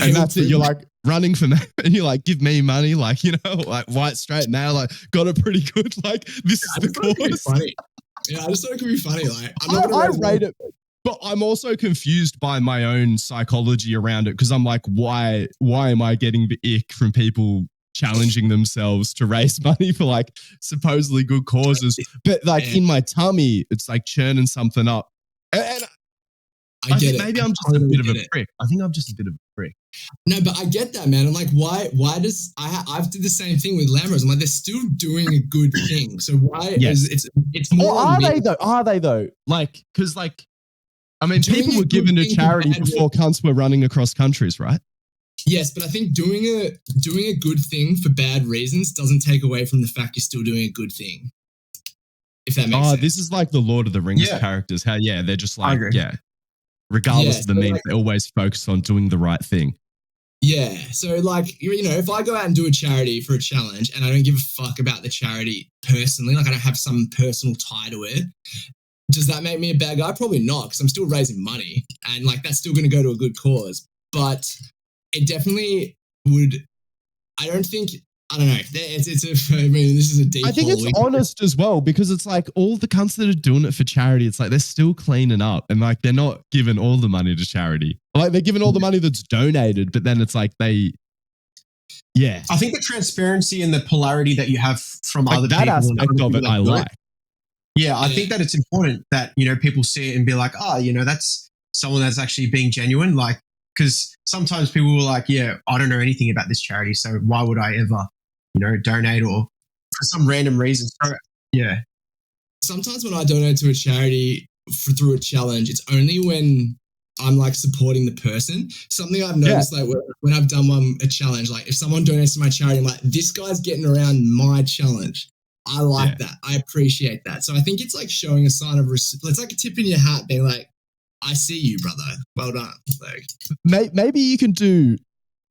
And that's it. You're like running for male and you're like, give me money. Like, you know, like white, straight male, like got it pretty good. Like this is the cause. Funny. Yeah, I just thought it could be funny. Like, I rate it. But I'm also confused by my own psychology around it because I'm like, why am I getting the ick from people challenging themselves to raise money for like supposedly good causes? But like in my tummy, it's like churning something up. And I get it. Maybe I'm just a totally bit of a get it. prick. I think I'm just a bit of a prick. No, but I get that, man. I'm like, why does I've did the same thing with Lamros. I'm like, they're still doing a good thing. So why Yes. is it's more Or on are me. they though? Are they though? Like, because like, I mean, Doing people a were good given to thing for charity bad before cunts were running across countries, right? Yes, but I think doing a good thing for bad reasons doesn't take away from the fact you're still doing a good thing. If that makes sense. This is like the Lord of the Rings Yeah. characters. How they're just I like, agree. regardless of the so means, like, they always focus on doing the right thing. Yeah. So like, you know, if I go out and do a charity for a challenge and I don't give a fuck about the charity personally, like I don't have some personal tie to it, does that make me a bad guy? Probably not, because I'm still raising money and like that's still going to go to a good cause. But it definitely would. I don't know. I mean, this is a deep. I think it's hole. honest as well, because it's like all the cunts that are doing it for charity, it's like they're still cleaning up and like they're not giving all the money to charity. Like they're giving all the money that's donated, but then it's like I think the transparency and the polarity that you have from like other that people and aspect other of people it that I do like. Yeah, I think that it's important that, you know, people see it and be like, you know, that's someone that's actually being genuine. Like, because sometimes people were like, yeah, I don't know anything about this charity, so why would I ever, you know, donate or for some random reason. So, yeah. Sometimes when I donate to a charity through a challenge, it's only when I'm like supporting the person. Something I've noticed, like when I've done a challenge, like if someone donates to my charity, I'm like, this guy's getting around my challenge. I like that. I appreciate that. So I think it's like showing a sign of respect. It's like a tip in your hat, being like, I see you, brother. Well done. Like, maybe you can do,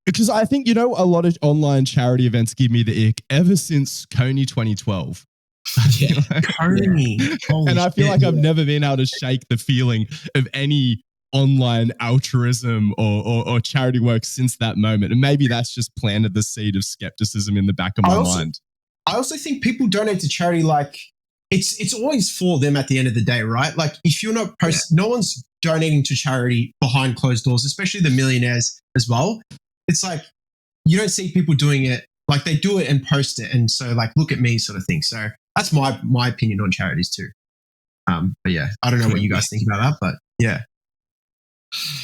because I think, you know, a lot of online charity events give me the ick ever since Coney 2012. Yeah. Coney. And I feel like I've never been able to shake the feeling of any online altruism or charity work since that moment. And maybe that's just planted the seed of skepticism in the back of my mind. I also think people donate to charity like it's always for them at the end of the day, right? Like if you're not no one's donating to charity behind closed doors, especially the millionaires as well. It's like you don't see people doing it, like they do it and post it, and so like look at me sort of thing. So that's my opinion on charities too. But yeah, I don't know what you guys think about that, but yeah.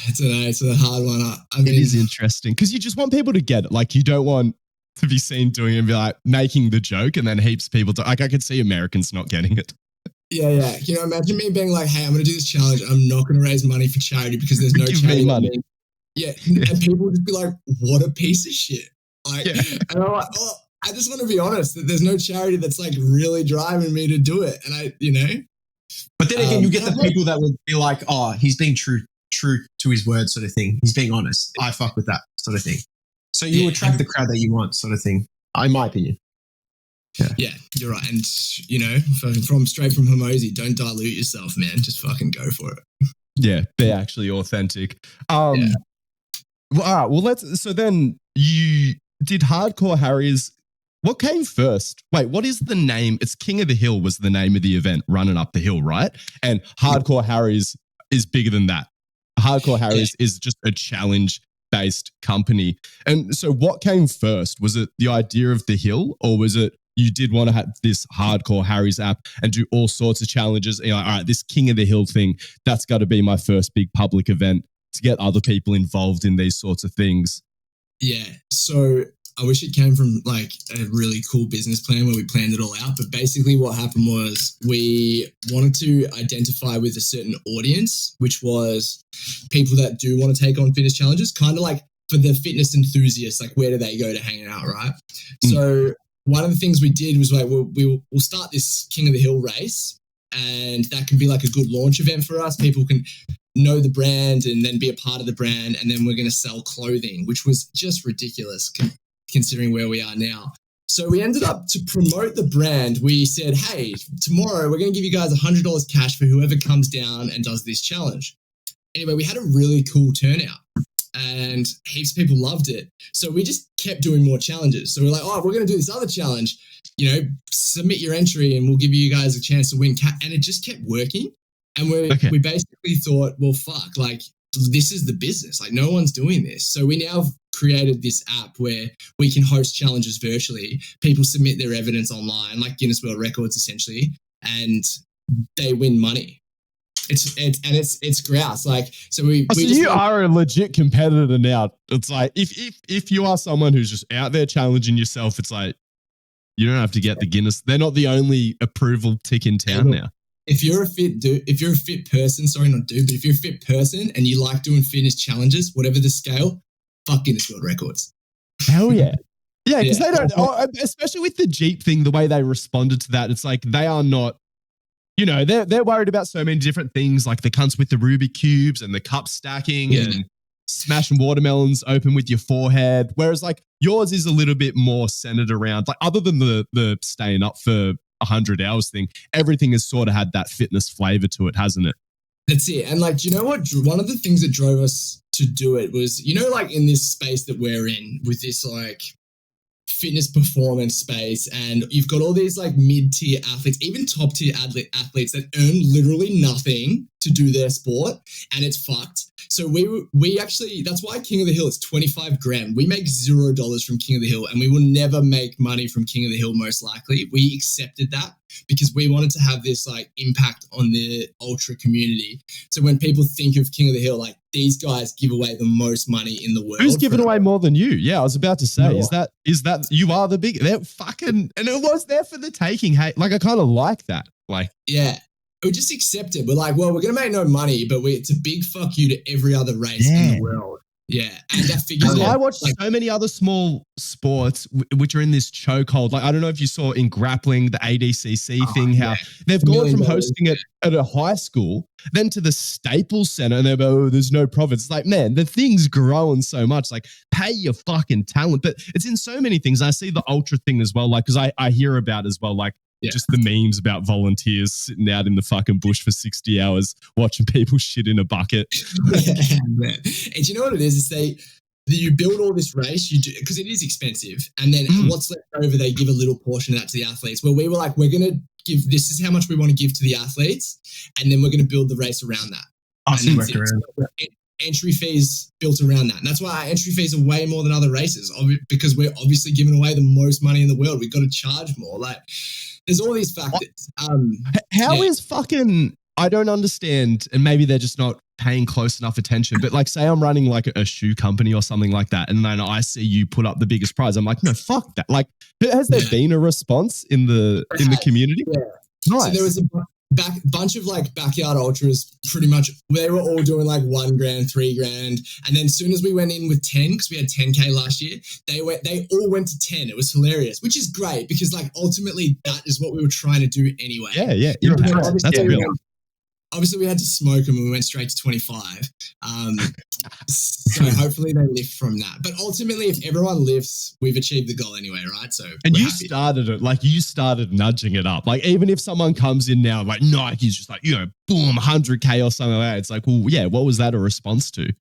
It's a hard one. I mean, it is interesting because you just want people to get it. Like you don't want to be seen doing it and be like making the joke and then heaps of people like I could see Americans not getting it. Yeah. You know, imagine me being like, hey, I'm going to do this challenge. I'm not going to raise money for charity because there's no charity money. Yeah. And people would just be like, what a piece of shit. Like, and I'm like, oh, I just want to be honest that there's no charity that's like really driving me to do it. And you know. But then again, you get the people that would be like, oh, he's being true to his word sort of thing. He's being honest. I fuck with that sort of thing. So you attract the crowd that you want sort of thing, in my opinion. Yeah, you're right. And, you know, straight from Hormozy, don't dilute yourself, man. Just fucking go for it. Yeah, be actually authentic. Well, all right, so then you did Hardcore Harry's. What came first? Wait, what is the name? It's King of the Hill was the name of the event, running up the hill, right? And Hardcore Harry's is bigger than that. Hardcore Harry's is just a challenge-based company. And so what came first? Was it the idea of the hill, or was it you did want to have this Hardcore Harry's app and do all sorts of challenges? And you're like, all right, this King of the Hill thing, that's got to be my first big public event to get other people involved in these sorts of things. Yeah. So I wish it came from like a really cool business plan where we planned it all out. But basically what happened was we wanted to identify with a certain audience, which was people that do want to take on fitness challenges, kind of like for the fitness enthusiasts, like where do they go to hang out, right? So one of the things we did was like, we'll start this King of the Hill race, and that can be like a good launch event for us. People can know the brand and then be a part of the brand. And then we're going to sell clothing, which was just ridiculous considering where we are now. So we ended up to promote the brand. We said, hey, tomorrow we're going to give you guys $100 cash for whoever comes down and does this challenge. Anyway, we had a really cool turnout and heaps of people loved it. So we just kept doing more challenges. So we're like, oh, we're going to do this other challenge, you know, submit your entry and we'll give you guys a chance to win. And it just kept working. And we basically thought, well, fuck, like this is the business. Like no one's doing this. So we now created this app where we can host challenges virtually. People submit their evidence online, like Guinness World Records essentially, and they win money. It's grouse. Like, so we So just you are a legit competitor now. It's like if you are someone who's just out there challenging yourself, it's like you don't have to get the Guinness. They're not the only approval tick in town now. If you're a fit person, sorry, not dude, but if you're a fit person and you like doing fitness challenges, whatever the scale, fuck Guinness World Records. Hell yeah. Yeah, because they don't, especially with the Jeep thing, the way they responded to that, it's like they are not, they're worried about so many different things, like the cunts with the Rubik cubes and the cup stacking and smashing watermelons open with your forehead. Whereas like yours is a little bit more centered around, like other than the staying up for 100 hours thing, everything has sort of had that fitness flavor to it, hasn't it? That's it. And like, do you know what? One of the things that drove us to do it was, like in this space that we're in with this like fitness performance space, and you've got all these like mid-tier athletes, even top-tier athletes that earn literally nothing to do their sport, and it's fucked. So we actually, that's why King of the Hill is 25 grand. We make $0 from King of the Hill, and we will never make money from King of the Hill, most likely. We accepted that because we wanted to have this like impact on the ultra community. So when people think of King of the Hill, like these guys give away the most money in the world. Who's giving away more than you? Yeah, I was about to say, is that you are the big, they're fucking, and it was there for the taking. Hey, like I kind of like that. Like, yeah. We just accept it. We're like, well, we're going to make no money, but it's a big fuck you to every other race in the world. Yeah. And that figures I watch so many other small sports which are in this chokehold. Like, I don't know if you saw in grappling, the ADCC thing, how they've gone from hosting it at a high school, then to the Staples Center, and they're like, oh, there's no profits. It's like, man, the thing's growing so much. Like, pay your fucking talent. But it's in so many things. I see the ultra thing as well, like, because I hear about as well, like, just the memes about volunteers sitting out in the fucking bush for 60 hours watching people shit in a bucket. Man. And you know what it is? You build all this race, you do, because it is expensive, and then what's left over, they give a little portion of that to the athletes. Where we were like, we're going to give, this is how much we want to give to the athletes, and then we're going to build the race around that. Entry fees built around that. And that's why our entry fees are way more than other races, because we're obviously giving away the most money in the world. We've got to charge more. Like, there's all these factors. How is fucking, I don't understand, and maybe they're just not paying close enough attention, but like say I'm running like a shoe company or something like that, and then I see you put up the biggest prize. I'm like, no, fuck that. Like, has there been a response in the community? Yeah. Nice. So there was a bunch of like backyard ultras, pretty much they were all doing like $1 grand, $3 grand, and then as soon as we went in with 10, because we had 10k last year, they all went to 10. It was hilarious, which is great because like ultimately that is what we were trying to do anyway. That's real. Obviously we had to smoke them and we went straight to 25. So hopefully they lift from that. But ultimately, if everyone lifts, we've achieved the goal anyway, right? So and you started it, like you started nudging it up. Like even if someone comes in now, like Nike's just like, boom, 100k or something like that. It's like, well, yeah, what was that a response to?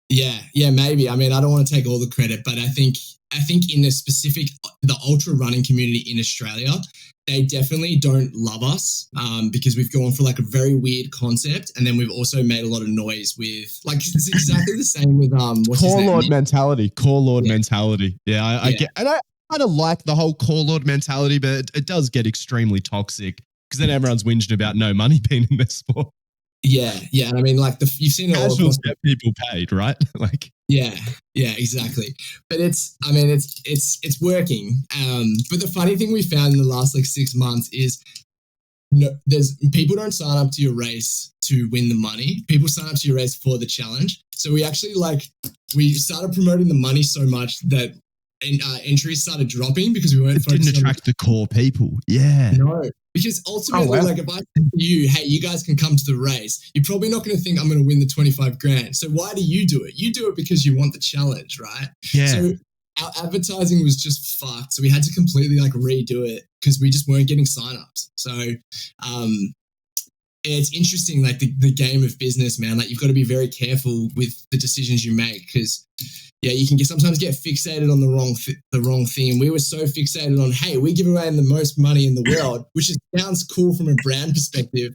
Yeah, maybe. I mean, I don't want to take all the credit, but I think in the ultra running community in Australia, they definitely don't love us because we've gone for like a very weird concept, and then we've also made a lot of noise with like it's exactly the same with core lord mentality. Yeah, I get, and I kind of like the whole core lord mentality, but it does get extremely toxic because then everyone's whinging about no money being in their sport. Yeah. I mean, like you've seen it all across. Get people paid, right? Like. Yeah, exactly. But it's working. But the funny thing we found in the last like 6 months is there's people don't sign up to your race to win the money. People sign up to your race for the challenge. So we actually we started promoting the money so much that entries started dropping because we weren't focusing. Didn't attract the core people. Yeah. No. Because ultimately, like if I say to you, hey, you guys can come to the race, you're probably not going to think I'm going to win the 25 grand. So why do you do it? You do it because you want the challenge, right? Yeah. So our advertising was just fucked. So we had to completely like redo it because we just weren't getting signups. So it's interesting, like the game of business, man. Like you've got to be very careful with the decisions you make because you can sometimes get fixated on the wrong thing. And we were so fixated on, hey, we give away the most money in the world, which sounds cool from a brand perspective,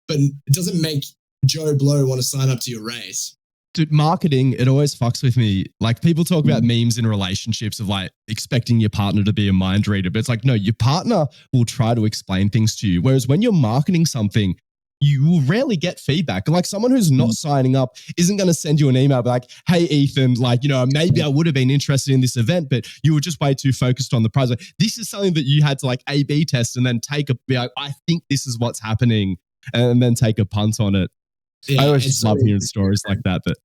but it doesn't make Joe Blow want to sign up to your race. Dude, marketing, it always fucks with me. Like people talk about memes in relationships of like expecting your partner to be a mind reader, but it's like, no, your partner will try to explain things to you. Whereas when you're marketing something, you will rarely get feedback. Like someone who's not signing up isn't going to send you an email like, hey, Ethan, like, maybe I would have been interested in this event, but you were just way too focused on the prize. Like, this is something that you had to like A/B test and then be like, I think this is what's happening, and then take a punt on it. I always just love hearing stories like that. But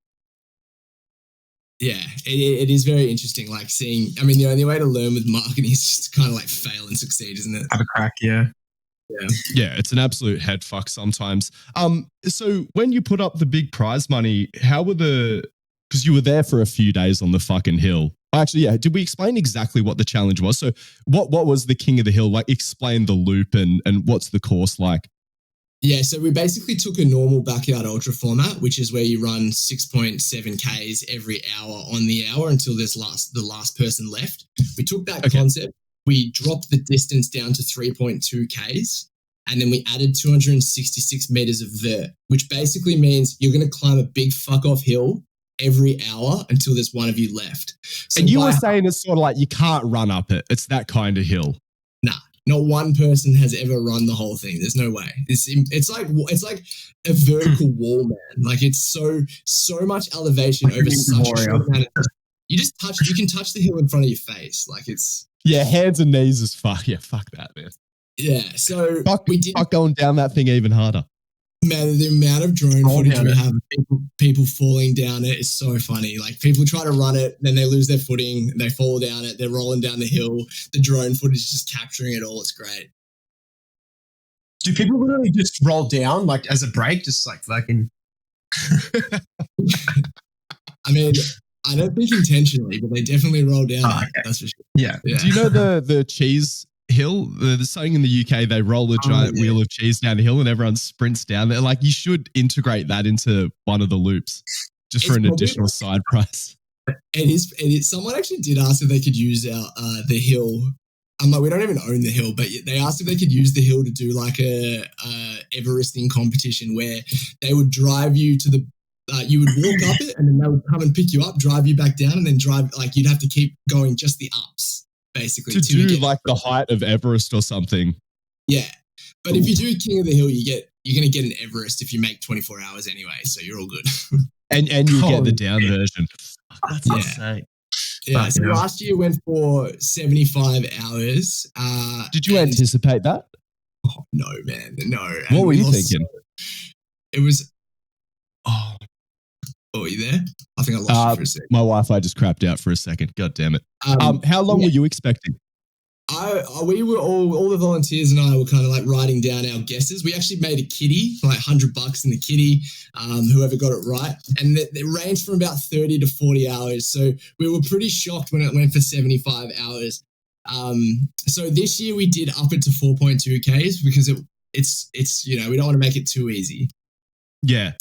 yeah, it is very interesting. Like seeing, I mean, the only way to learn with marketing is just to kind of like fail and succeed, isn't it? Have a crack, yeah. Yeah, it's an absolute head fuck sometimes. So when you put up the big prize money, how were because you were there for a few days on the fucking hill. Actually, yeah. Did we explain exactly what the challenge was? So what was the King of the Hill? Like explain the loop and what's the course like? Yeah, so we basically took a normal backyard ultra format, which is where you run 6.7 Ks every hour on the hour until there's the last person left. We took that concept, we dropped the distance down to 3.2 Ks, and then we added 266 meters of vert, which basically means you're going to climb a big fuck off hill every hour until there's one of you left. So and you were saying it's sort of like you can't run up it. It's that kind of hill. Nah. Not one person has ever run the whole thing. There's no way. It's like a vertical wall, man. Like it's so much elevation over such a short amount of time. You can touch the hill in front of your face. Like it's hands and knees is fuck. Yeah, fuck that, man. Yeah. So we did going down that thing even harder. Man, the amount of drone footage we have, people falling down it is so funny. Like people try to run it, then they lose their footing, they fall down it, they're rolling down the hill. The drone footage is just capturing it all. It's great. Do people really just roll down like as a break, just like fucking? I mean, I don't think intentionally, but they definitely roll down. Oh, okay. That's for sure. Yeah. Do you know the cheese hill? There's something in the UK, they roll a giant wheel of cheese down the hill and everyone sprints down there. Like you should integrate that into one of the loops just for an additional side price. It is. Someone actually did ask if they could use the hill. I'm like, we don't even own the hill, but they asked if they could use the hill to do like a Everesting competition where they would drive you to the you would walk up it and then they would come and pick you up, drive you back down, and then drive, like you'd have to keep going just the ups, basically. To do like the height of Everest or something. Yeah. But if you do King of the Hill, you're going to get an Everest if you make 24 hours anyway, so you're all good. and you get the down version. That's insane. Yeah, so last year went for 75 hours. Did you anticipate that? Oh, no, man, no. What were you thinking? It was... Oh, are you there? I think I lost you for a second. My Wi-Fi just crapped out for a second. God damn it. How long were you expecting? We were all the volunteers and I were kind of like writing down our guesses. We actually made a kitty, like $100 in the kitty, whoever got it right. And it ranged from about 30 to 40 hours. So we were pretty shocked when it went for 75 hours. So this year we did up it to 4.2 Ks because it's we don't want to make it too easy. Yeah.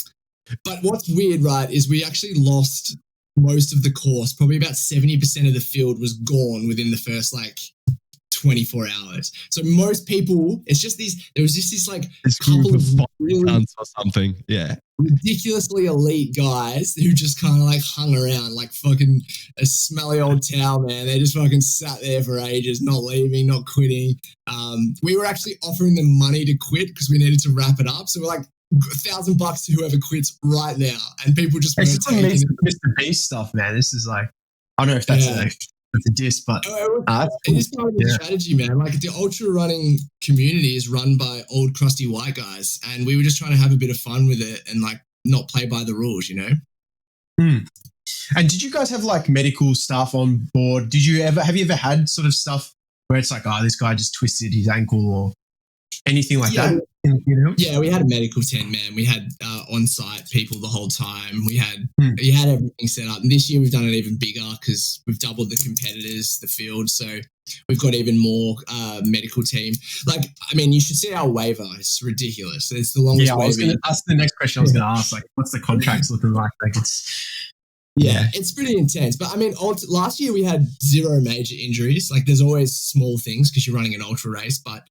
But what's weird, right, is we actually lost most of the course. Probably about 70% of the field was gone within the first, 24 hours. So most people, there was just this couple of really or something. Yeah. Ridiculously elite guys who just kind of hung around like fucking a smelly old towel, man. They just fucking sat there for ages, not leaving, not quitting. We were actually offering them money to quit because we needed to wrap it up. So we're like, $1,000 to whoever quits right now, and people just want to take it. Mr. Beast stuff, man. This is I don't know if that's a diss, but it is part of the strategy, man. Like the ultra running community is run by old crusty white guys, and we were just trying to have a bit of fun with it and not play by the rules, And did you guys have medical staff on board? Have you ever had sort of stuff where it's this guy just twisted his ankle or anything like that? Yeah, we had a medical tent, man. We had on-site people the whole time. We had everything set up. And this year we've done it even bigger because we've doubled the competitors, the field. So we've got even more medical team. You should see our waiver. It's ridiculous. It's the longest waiver. That's the next question I was going to ask. What's the contracts looking like? It's pretty intense. But last year we had 0 major injuries. There's always small things because you're running an ultra race, but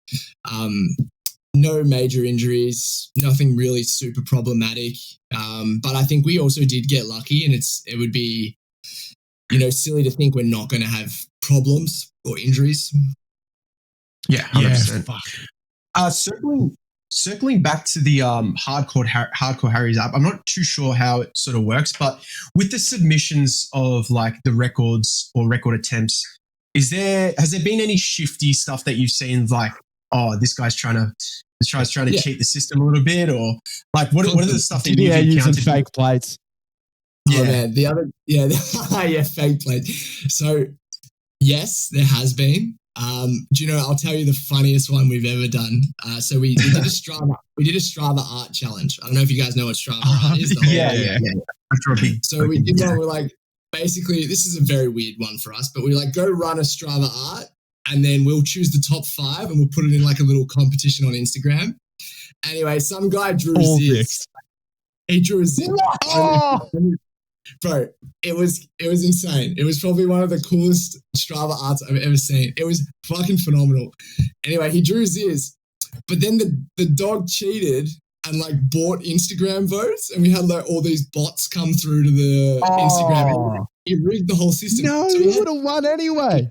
no major injuries, nothing really super problematic. But I think we also did get lucky, and it would be, silly to think we're not going to have problems or injuries. Yeah, 100%. circling back to the Hardcore Harry's app, I'm not too sure how it sort of works, but with the submissions of like the records or record attempts, has there been any shifty stuff that you've seen, like, oh, this guy's trying to cheat the system a little bit, or like what are the stuff that you've using encountered? fake plates? Oh man, fake plates. So yes, there has been. Do you know? I'll tell you the funniest one we've ever done. So we did a Strava art challenge. I don't know if you guys know what Strava art is. Yeah. So we did one. We're like, basically, this is a very weird one for us, but we like go run a Strava art, and then we'll choose the top 5, and we'll put it in like a little competition on Instagram. Anyway, some guy drew this. He drew a zip. Oh! Bro, it was insane. It was probably one of the coolest Strava arts I've ever seen. It was fucking phenomenal. Anyway, he drew Ziz, but then the dog cheated and like bought Instagram votes, and we had like all these bots come through to the Instagram. He rigged the whole system. No, so he would have won anyway.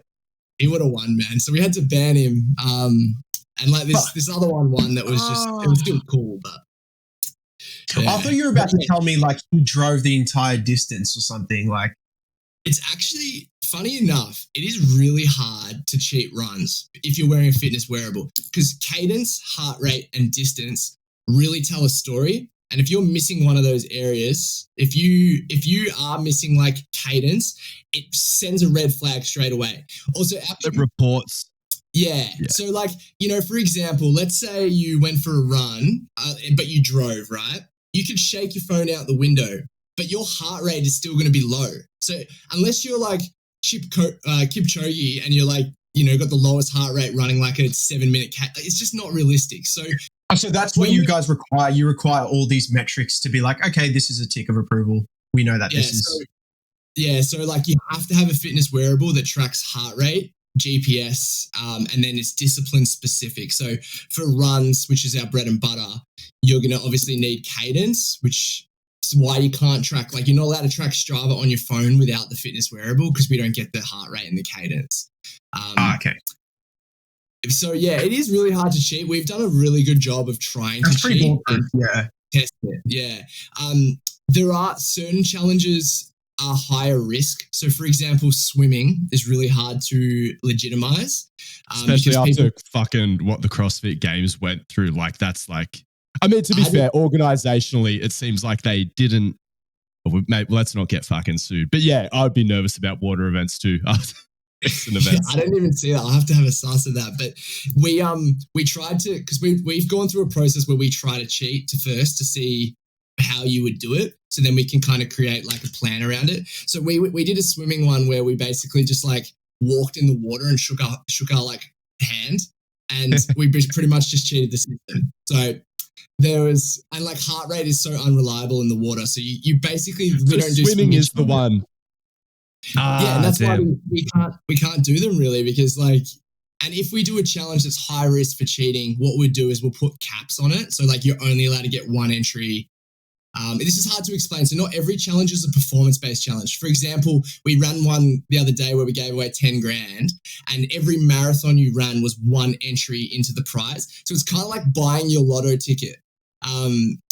He would have won, man. So we had to ban him. And like this other one that was just, it was still cool, but. Yeah. I thought you were about to tell me like he drove the entire distance or something. Like, it's actually, funny enough, it is really hard to cheat runs if you're wearing a fitness wearable, because cadence, heart rate, and distance really tell a story. And if you're missing one of those areas, if you are missing like cadence, it sends a red flag straight away. Also, it reports. Yeah. So like, you know, for example, let's say you went for a run, but you drove, right? You could shake your phone out the window, but your heart rate is still going to be low. So unless you're like Kipchoge and you're like, you know, got the lowest heart rate running like a 7-minute it's just not realistic. So that's what you guys require. You require all these metrics to be like, okay, this is a tick of approval. We know that this is. So like you have to have a fitness wearable that tracks heart rate, GPS, and then it's discipline specific. So for runs, which is our bread and butter, you're going to obviously need cadence, which is why you can't track, like you're not allowed to track Strava on your phone without the fitness wearable, because we don't get the heart rate and the cadence. Okay. So yeah, it is really hard to cheat. We've done a really good job of trying to cheat. Test it. Yeah. There are certain challenges are higher risk. So for example, swimming is really hard to legitimize. Especially after fucking what the CrossFit Games went through. Like that's like, I mean, to be fair, organizationally, it seems like they didn't, let's not get fucking sued. But yeah, I would be nervous about water events too. I don't even see that. I'll have to have a suss of that. But we tried to, because we've gone through a process where we try to cheat to see how you would do it. So then we can kind of create like a plan around it. So we did a swimming one where we basically just like walked in the water and shook our like hand, and we pretty much just cheated the system. So there was, and like heart rate is so unreliable in the water. So you basically, we don't do swimming is the one. Yeah, and that's why we can't do them really, because like, and if we do a challenge that's high risk for cheating, what we'd do is we'll put caps on it. So like you're only allowed to get one entry. This is hard to explain. So not every challenge is a performance-based challenge. For example, we ran one the other day where we gave away 10 grand, and every marathon you ran was one entry into the prize. So it's kind of like buying your lotto ticket,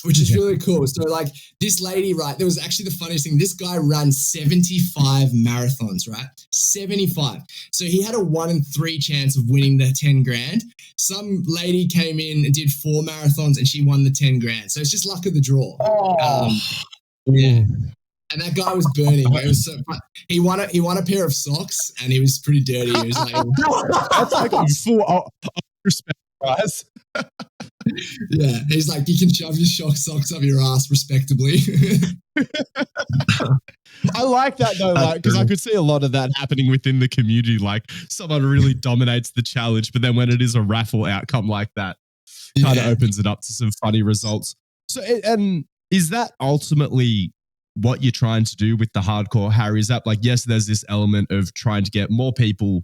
which is really cool. So like this lady, right, there was actually the funniest thing. This guy ran 75 marathons, right? 75. So he had a 1 in 3 chance of winning the 10 grand. Some lady came in and did 4 marathons and she won the 10 grand. So it's just luck of the draw. Yeah. And that guy was burning. It was so fun. He won a pair of socks and he was pretty dirty. He was like, that's like a full respect, guys. Yeah, he's like, you can shove your socks up your ass respectably. I like that though, like, because I could see a lot of that happening within the community. Like someone really dominates the challenge, but then when it is a raffle outcome like that, kind of opens it up to some funny results. So, and is that ultimately what you're trying to do with the Hardcore Harry's app? Like, yes, there's this element of trying to get more people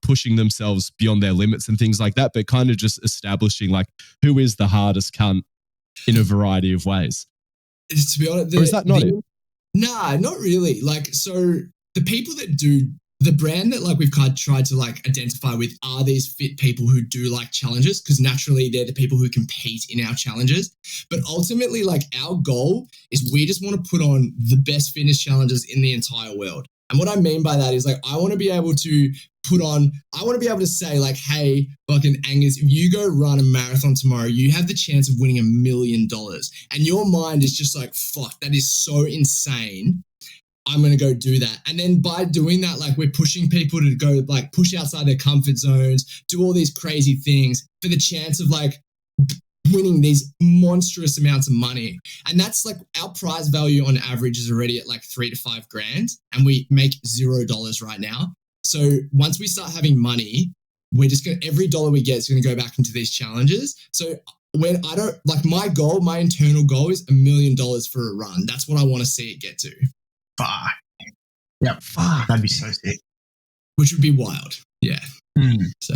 pushing themselves beyond their limits and things like that, but kind of just establishing like who is the hardest cunt in a variety of ways. To be honest, or is that not it? Nah, not really. Like, so the people that do the brand that like we've kind of tried to like identify with are these fit people who do like challenges, because naturally they're the people who compete in our challenges. But ultimately, like our goal is we just want to put on the best fitness challenges in the entire world. And what I mean by that is like, I want to be able to say like, hey, fucking Angus, if you go run a marathon tomorrow, you have the chance of winning $1 million. And your mind is just like, fuck, that is so insane. I'm going to go do that. And then by doing that, like we're pushing people to go like push outside their comfort zones, do all these crazy things for the chance of like winning these monstrous amounts of money. And that's like our prize value on average is already at like $3 to $5 grand, and we make $0 right now. So once we start having money, we're just going to, every dollar we get is going to go back into these challenges. So when I don't like my goal, my internal goal is $1 million for a run. That's what I want to see it get to. Fuck. Yep. Fuck. That'd be so sick. Which would be wild. Yeah. So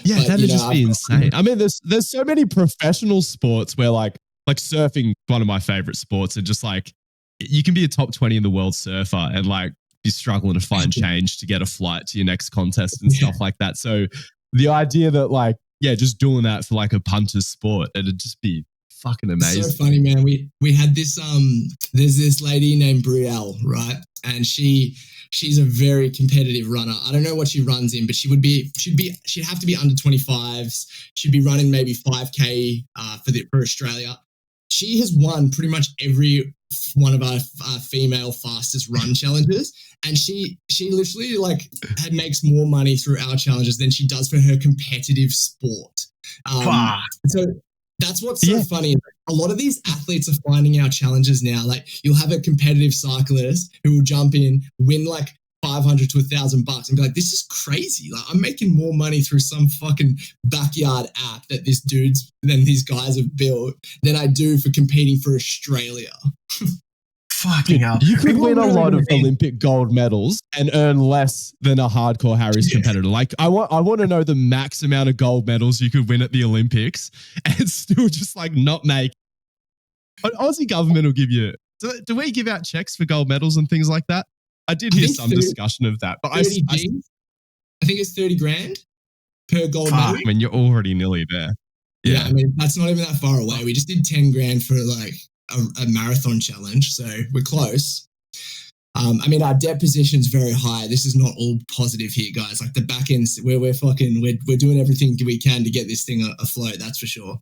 yeah, that'd just be insane. I mean, there's so many professional sports where like surfing, one of my favorite sports, and just like you can be a top 20 in the world surfer and like be struggling to find change to get a flight to your next contest and stuff like that. So the idea that like, yeah, just doing that for like a punter's sport, it'd just be fucking amazing. It's so funny, man. We had this there's this lady named Brielle, right? And she's a very competitive runner. I don't know what she runs in, but she'd have to be under 25s. She'd be running maybe 5K for Australia. She has won pretty much every one of our female fastest run challenges, and she literally like makes more money through our challenges than she does for her competitive sport. So that's what's so funny. A lot of these athletes are finding our challenges now. Like you'll have a competitive cyclist who will jump in, win like $500 to $1,000 and be like, this is crazy. Like I'm making more money through some fucking backyard app that these guys have built than I do for competing for Australia. Fucking hell. You could win a lot of Olympic gold medals and earn less than a hardcore Harry's competitor. Like I want to know the max amount of gold medals you could win at the Olympics and still just like not make. An Aussie government will give you. Do we give out checks for gold medals and things like that? I did hear some discussion of that, but I think it's 30 grand per gold medal. I mean, you're already nearly there. Yeah, I mean, that's not even that far away. We just did 10 grand for like a marathon challenge, so we're close. I mean, our debt position's very high. This is not all positive here, guys. Like the back end, we're doing everything we can to get this thing afloat. That's for sure.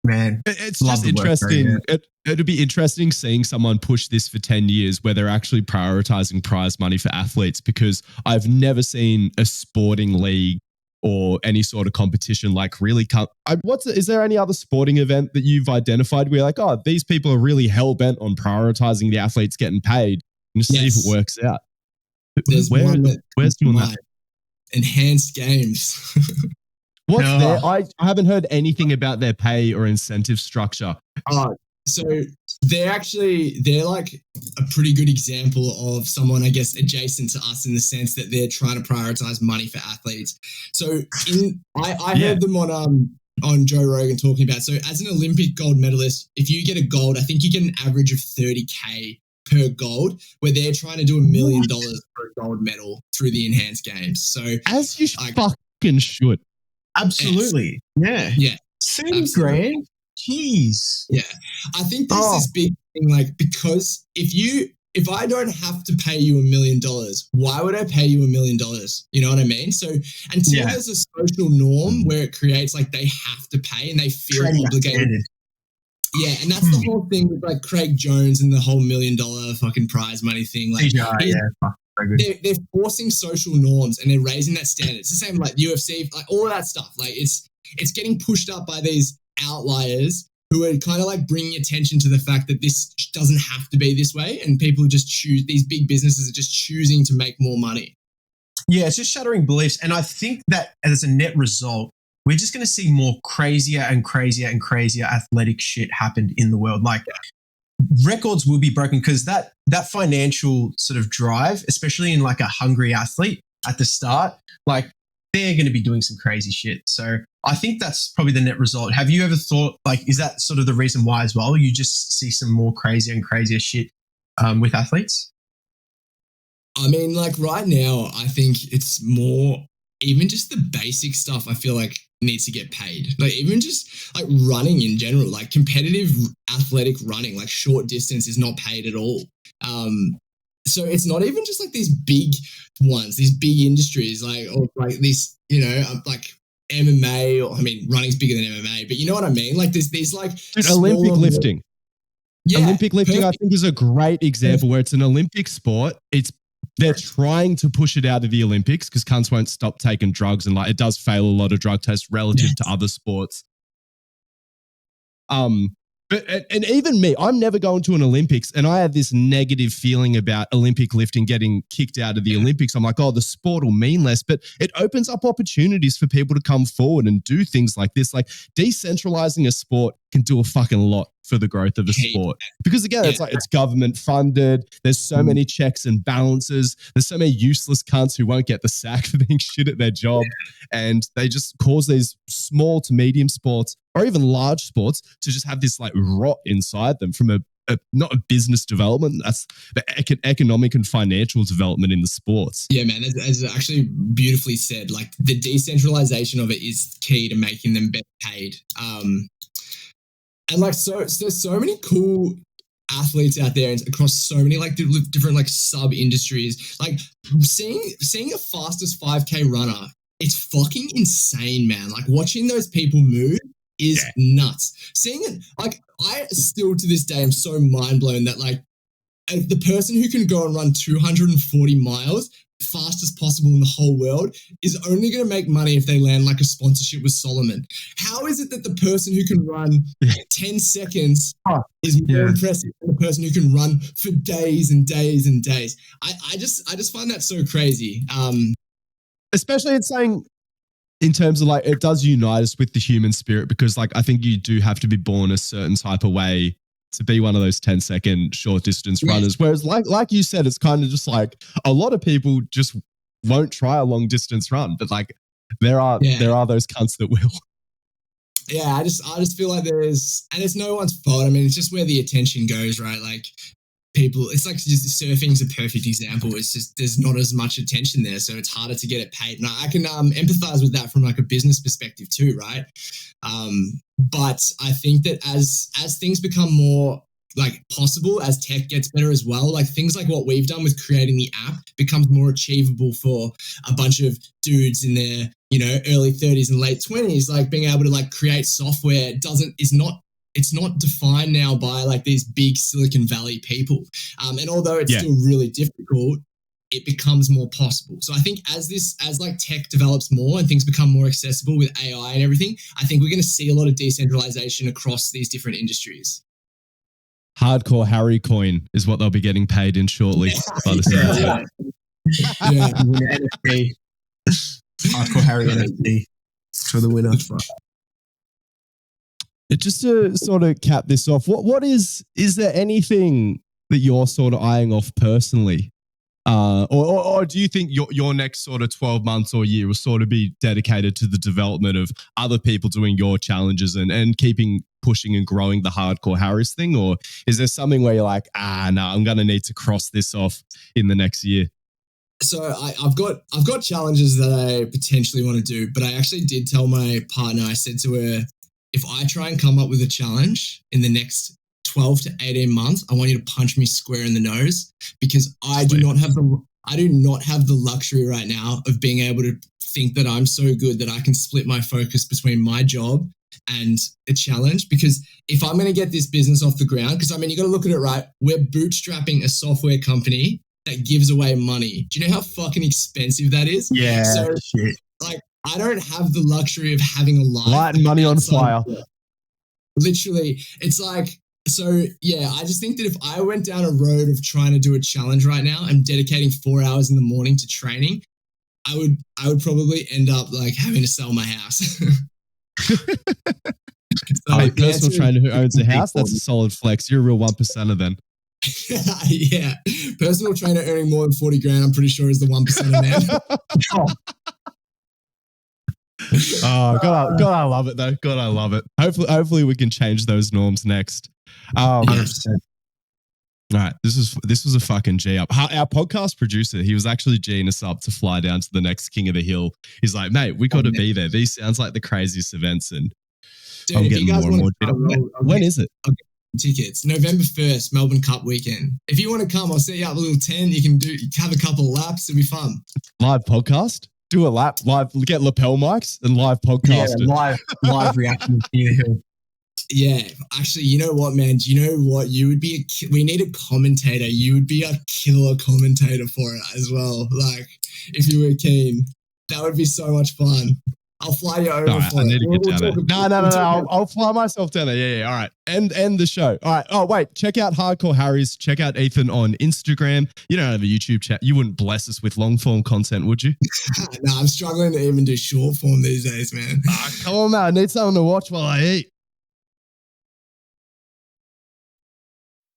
Man, it's just interesting. It'd be interesting seeing someone push this for 10 years where they're actually prioritizing prize money for athletes, because I've never seen a sporting league or any sort of competition like really come. Is there any other sporting event that you've identified where you're like, oh, these people are really hell bent on prioritizing the athletes getting paid, and just see if it works out? There's where's doing that? Enhanced games. What's there? I haven't heard anything about their pay or incentive structure. So they're like a pretty good example of someone, I guess, adjacent to us in the sense that they're trying to prioritize money for athletes. So I heard them on Joe Rogan talking about, so as an Olympic gold medalist, if you get a gold, I think you get an average of $30K per gold, where they're trying to do $1 million for a gold medal through the enhanced games. So as you fucking should. Absolutely. Yeah. 30 grand. Jeez. Yeah. I think there's this big thing, like, because if I don't have to pay you $1 million, why would I pay you $1 million? You know what I mean? So until there's a social norm where it creates like they have to pay and they feel obligated. Yeah, and that's the whole thing with like Craig Jones and the whole $1 million fucking prize money thing. Like, they're forcing social norms and they're raising that standard. It's the same like UFC, like all of that stuff. Like it's getting pushed up by these outliers who are kind of like bringing attention to the fact that this doesn't have to be this way, and people just choose. These big businesses are just choosing to make more money. Yeah, it's just shattering beliefs, and I think that as a net result, we're just going to see more crazier and crazier and crazier athletic shit happen in the world. Like records will be broken because that financial sort of drive, especially in like a hungry athlete at the start, like they're going to be doing some crazy shit. So I think that's probably the net result. Have you ever thought, like, is that sort of the reason why as well? You just see some more crazier and crazier shit with athletes? I mean, like right now, I think it's more even just the basic stuff. I feel like needs to get paid. Like even just like running in general, like competitive athletic running, like short distance is not paid at all. So it's not even just like these big ones, these big industries, like or like this, like MMA. Or I mean, running's bigger than MMA, but you know what I mean. Like there's these like Olympic lifting. Yeah, Olympic lifting, I think, is a great example where it's an Olympic sport. They're trying to push it out of the Olympics because cunts won't stop taking drugs, and like it does fail a lot of drug tests relative to other sports. But even me, I'm never going to an Olympics, and I have this negative feeling about Olympic lifting getting kicked out of the Olympics. I'm like, oh, the sport will mean less, but it opens up opportunities for people to come forward and do things like this. Like decentralizing a sport can do a fucking lot for the growth of a sport. Because again, it's like it's government funded. There's so many checks and balances. There's so many useless cunts who won't get the sack for being shit at their job. And they just cause these small to medium sports or even large sports to just have this like rot inside them from a not a business development. That's the economic and financial development in the sports. Yeah, man, that's actually beautifully said. Like the decentralization of it is key to making them better paid. And like there's so many cool athletes out there and across so many like different like sub industries. Like seeing a fastest 5K runner, it's fucking insane, man. Like watching those people move is nuts. Seeing it, like I still to this day am so mind blown that like the person who can go and run 240 miles fastest possible in the whole world is only going to make money if they land like a sponsorship with Solomon. How is it that the person who can run 10 seconds is more impressive than the person who can run for days and days and days? I just find that so crazy. Especially it's saying in terms of like, it does unite us with the human spirit because like, I think you do have to be born a certain type of way to be one of those 10-second short distance runners. Whereas like you said, it's kind of just like a lot of people just won't try a long distance run, but like there are those cunts that will. Yeah, I just feel like and it's no one's fault. I mean, it's just where the attention goes, right? Like people, it's like just surfing's a perfect example. It's just there's not as much attention there, so it's harder to get it paid. And I can empathize with that from like a business perspective too, right? But I think that as things become more like possible, as tech gets better as well, like things like what we've done with creating the app becomes more achievable for a bunch of dudes in their, early 30s and late 20s, like being able to like create software it's not defined now by like these big Silicon Valley people. And although it's still really difficult, it becomes more possible. So I think as like tech develops more and things become more accessible with AI and everything, I think we're going to see a lot of decentralization across these different industries. Hardcore Harry coin is what they'll be getting paid in shortly. By the sounds of it. NFT. Hardcore Harry NFT for the winner. Just to sort of cap this off, what is there anything that you're sort of eyeing off personally? Or do you think your next sort of 12 months or year will sort of be dedicated to the development of other people doing your challenges and keeping pushing and growing the Hardcore Harris thing? Or is there something where you're like, no, I'm going to need to cross this off in the next year? So I've got challenges that I potentially want to do, but I actually did tell my partner, I said to her, if I try and come up with a challenge in the next 12 to 18 months, I want you to punch me square in the nose because I do not have the luxury right now of being able to think that I'm so good that I can split my focus between my job and a challenge. Because if I'm going to get this business off the ground, because I mean, you got to look at it, right? We're bootstrapping a software company that gives away money. Do you know how fucking expensive that is? Yeah. So like, I don't have the luxury of having a life. Lighting money on fire. Literally, it's like, so yeah, I just think that if I went down a road of trying to do a challenge right now and dedicating 4 hours in the morning to training, I would probably end up like having to sell my house. So, personal trainer who owns a house, that's a solid flex. You're a real 1%er then. Yeah. Personal trainer earning more than 40 grand, I'm pretty sure is the 1%er man. Oh, God, I love it though. God, I love it. Hopefully we can change those norms next. All right, this was a fucking G up. Our podcast producer, he was actually G'ing us up to fly down to the next King of the Hill. He's like, mate, we got to be there. These sounds like the craziest events, and Dude, I'm getting more and more. When is it? Tickets November 1st, Melbourne Cup weekend. If you want to come, I'll set you up a little tent. You can have a couple of laps. It'll be fun. Live podcast. Do a lap. Live. Get lapel mics and live podcast. Yeah, live reaction to the Hill. Yeah, actually, you know what, man? Do you know what? You would be we need a commentator. You would be a killer commentator for it as well. Like, if you were keen, that would be so much fun. I'll fly you over. All right, I need to get down there. No. I'll fly myself down there. Yeah. All right. End the show. All right. Oh, wait. Check out Hardcore Harry's. Check out Ethan on Instagram. You don't have a YouTube chat. You wouldn't bless us with long form content, would you? No, I'm struggling to even do short form these days, man. Come on, man. I need something to watch while I eat.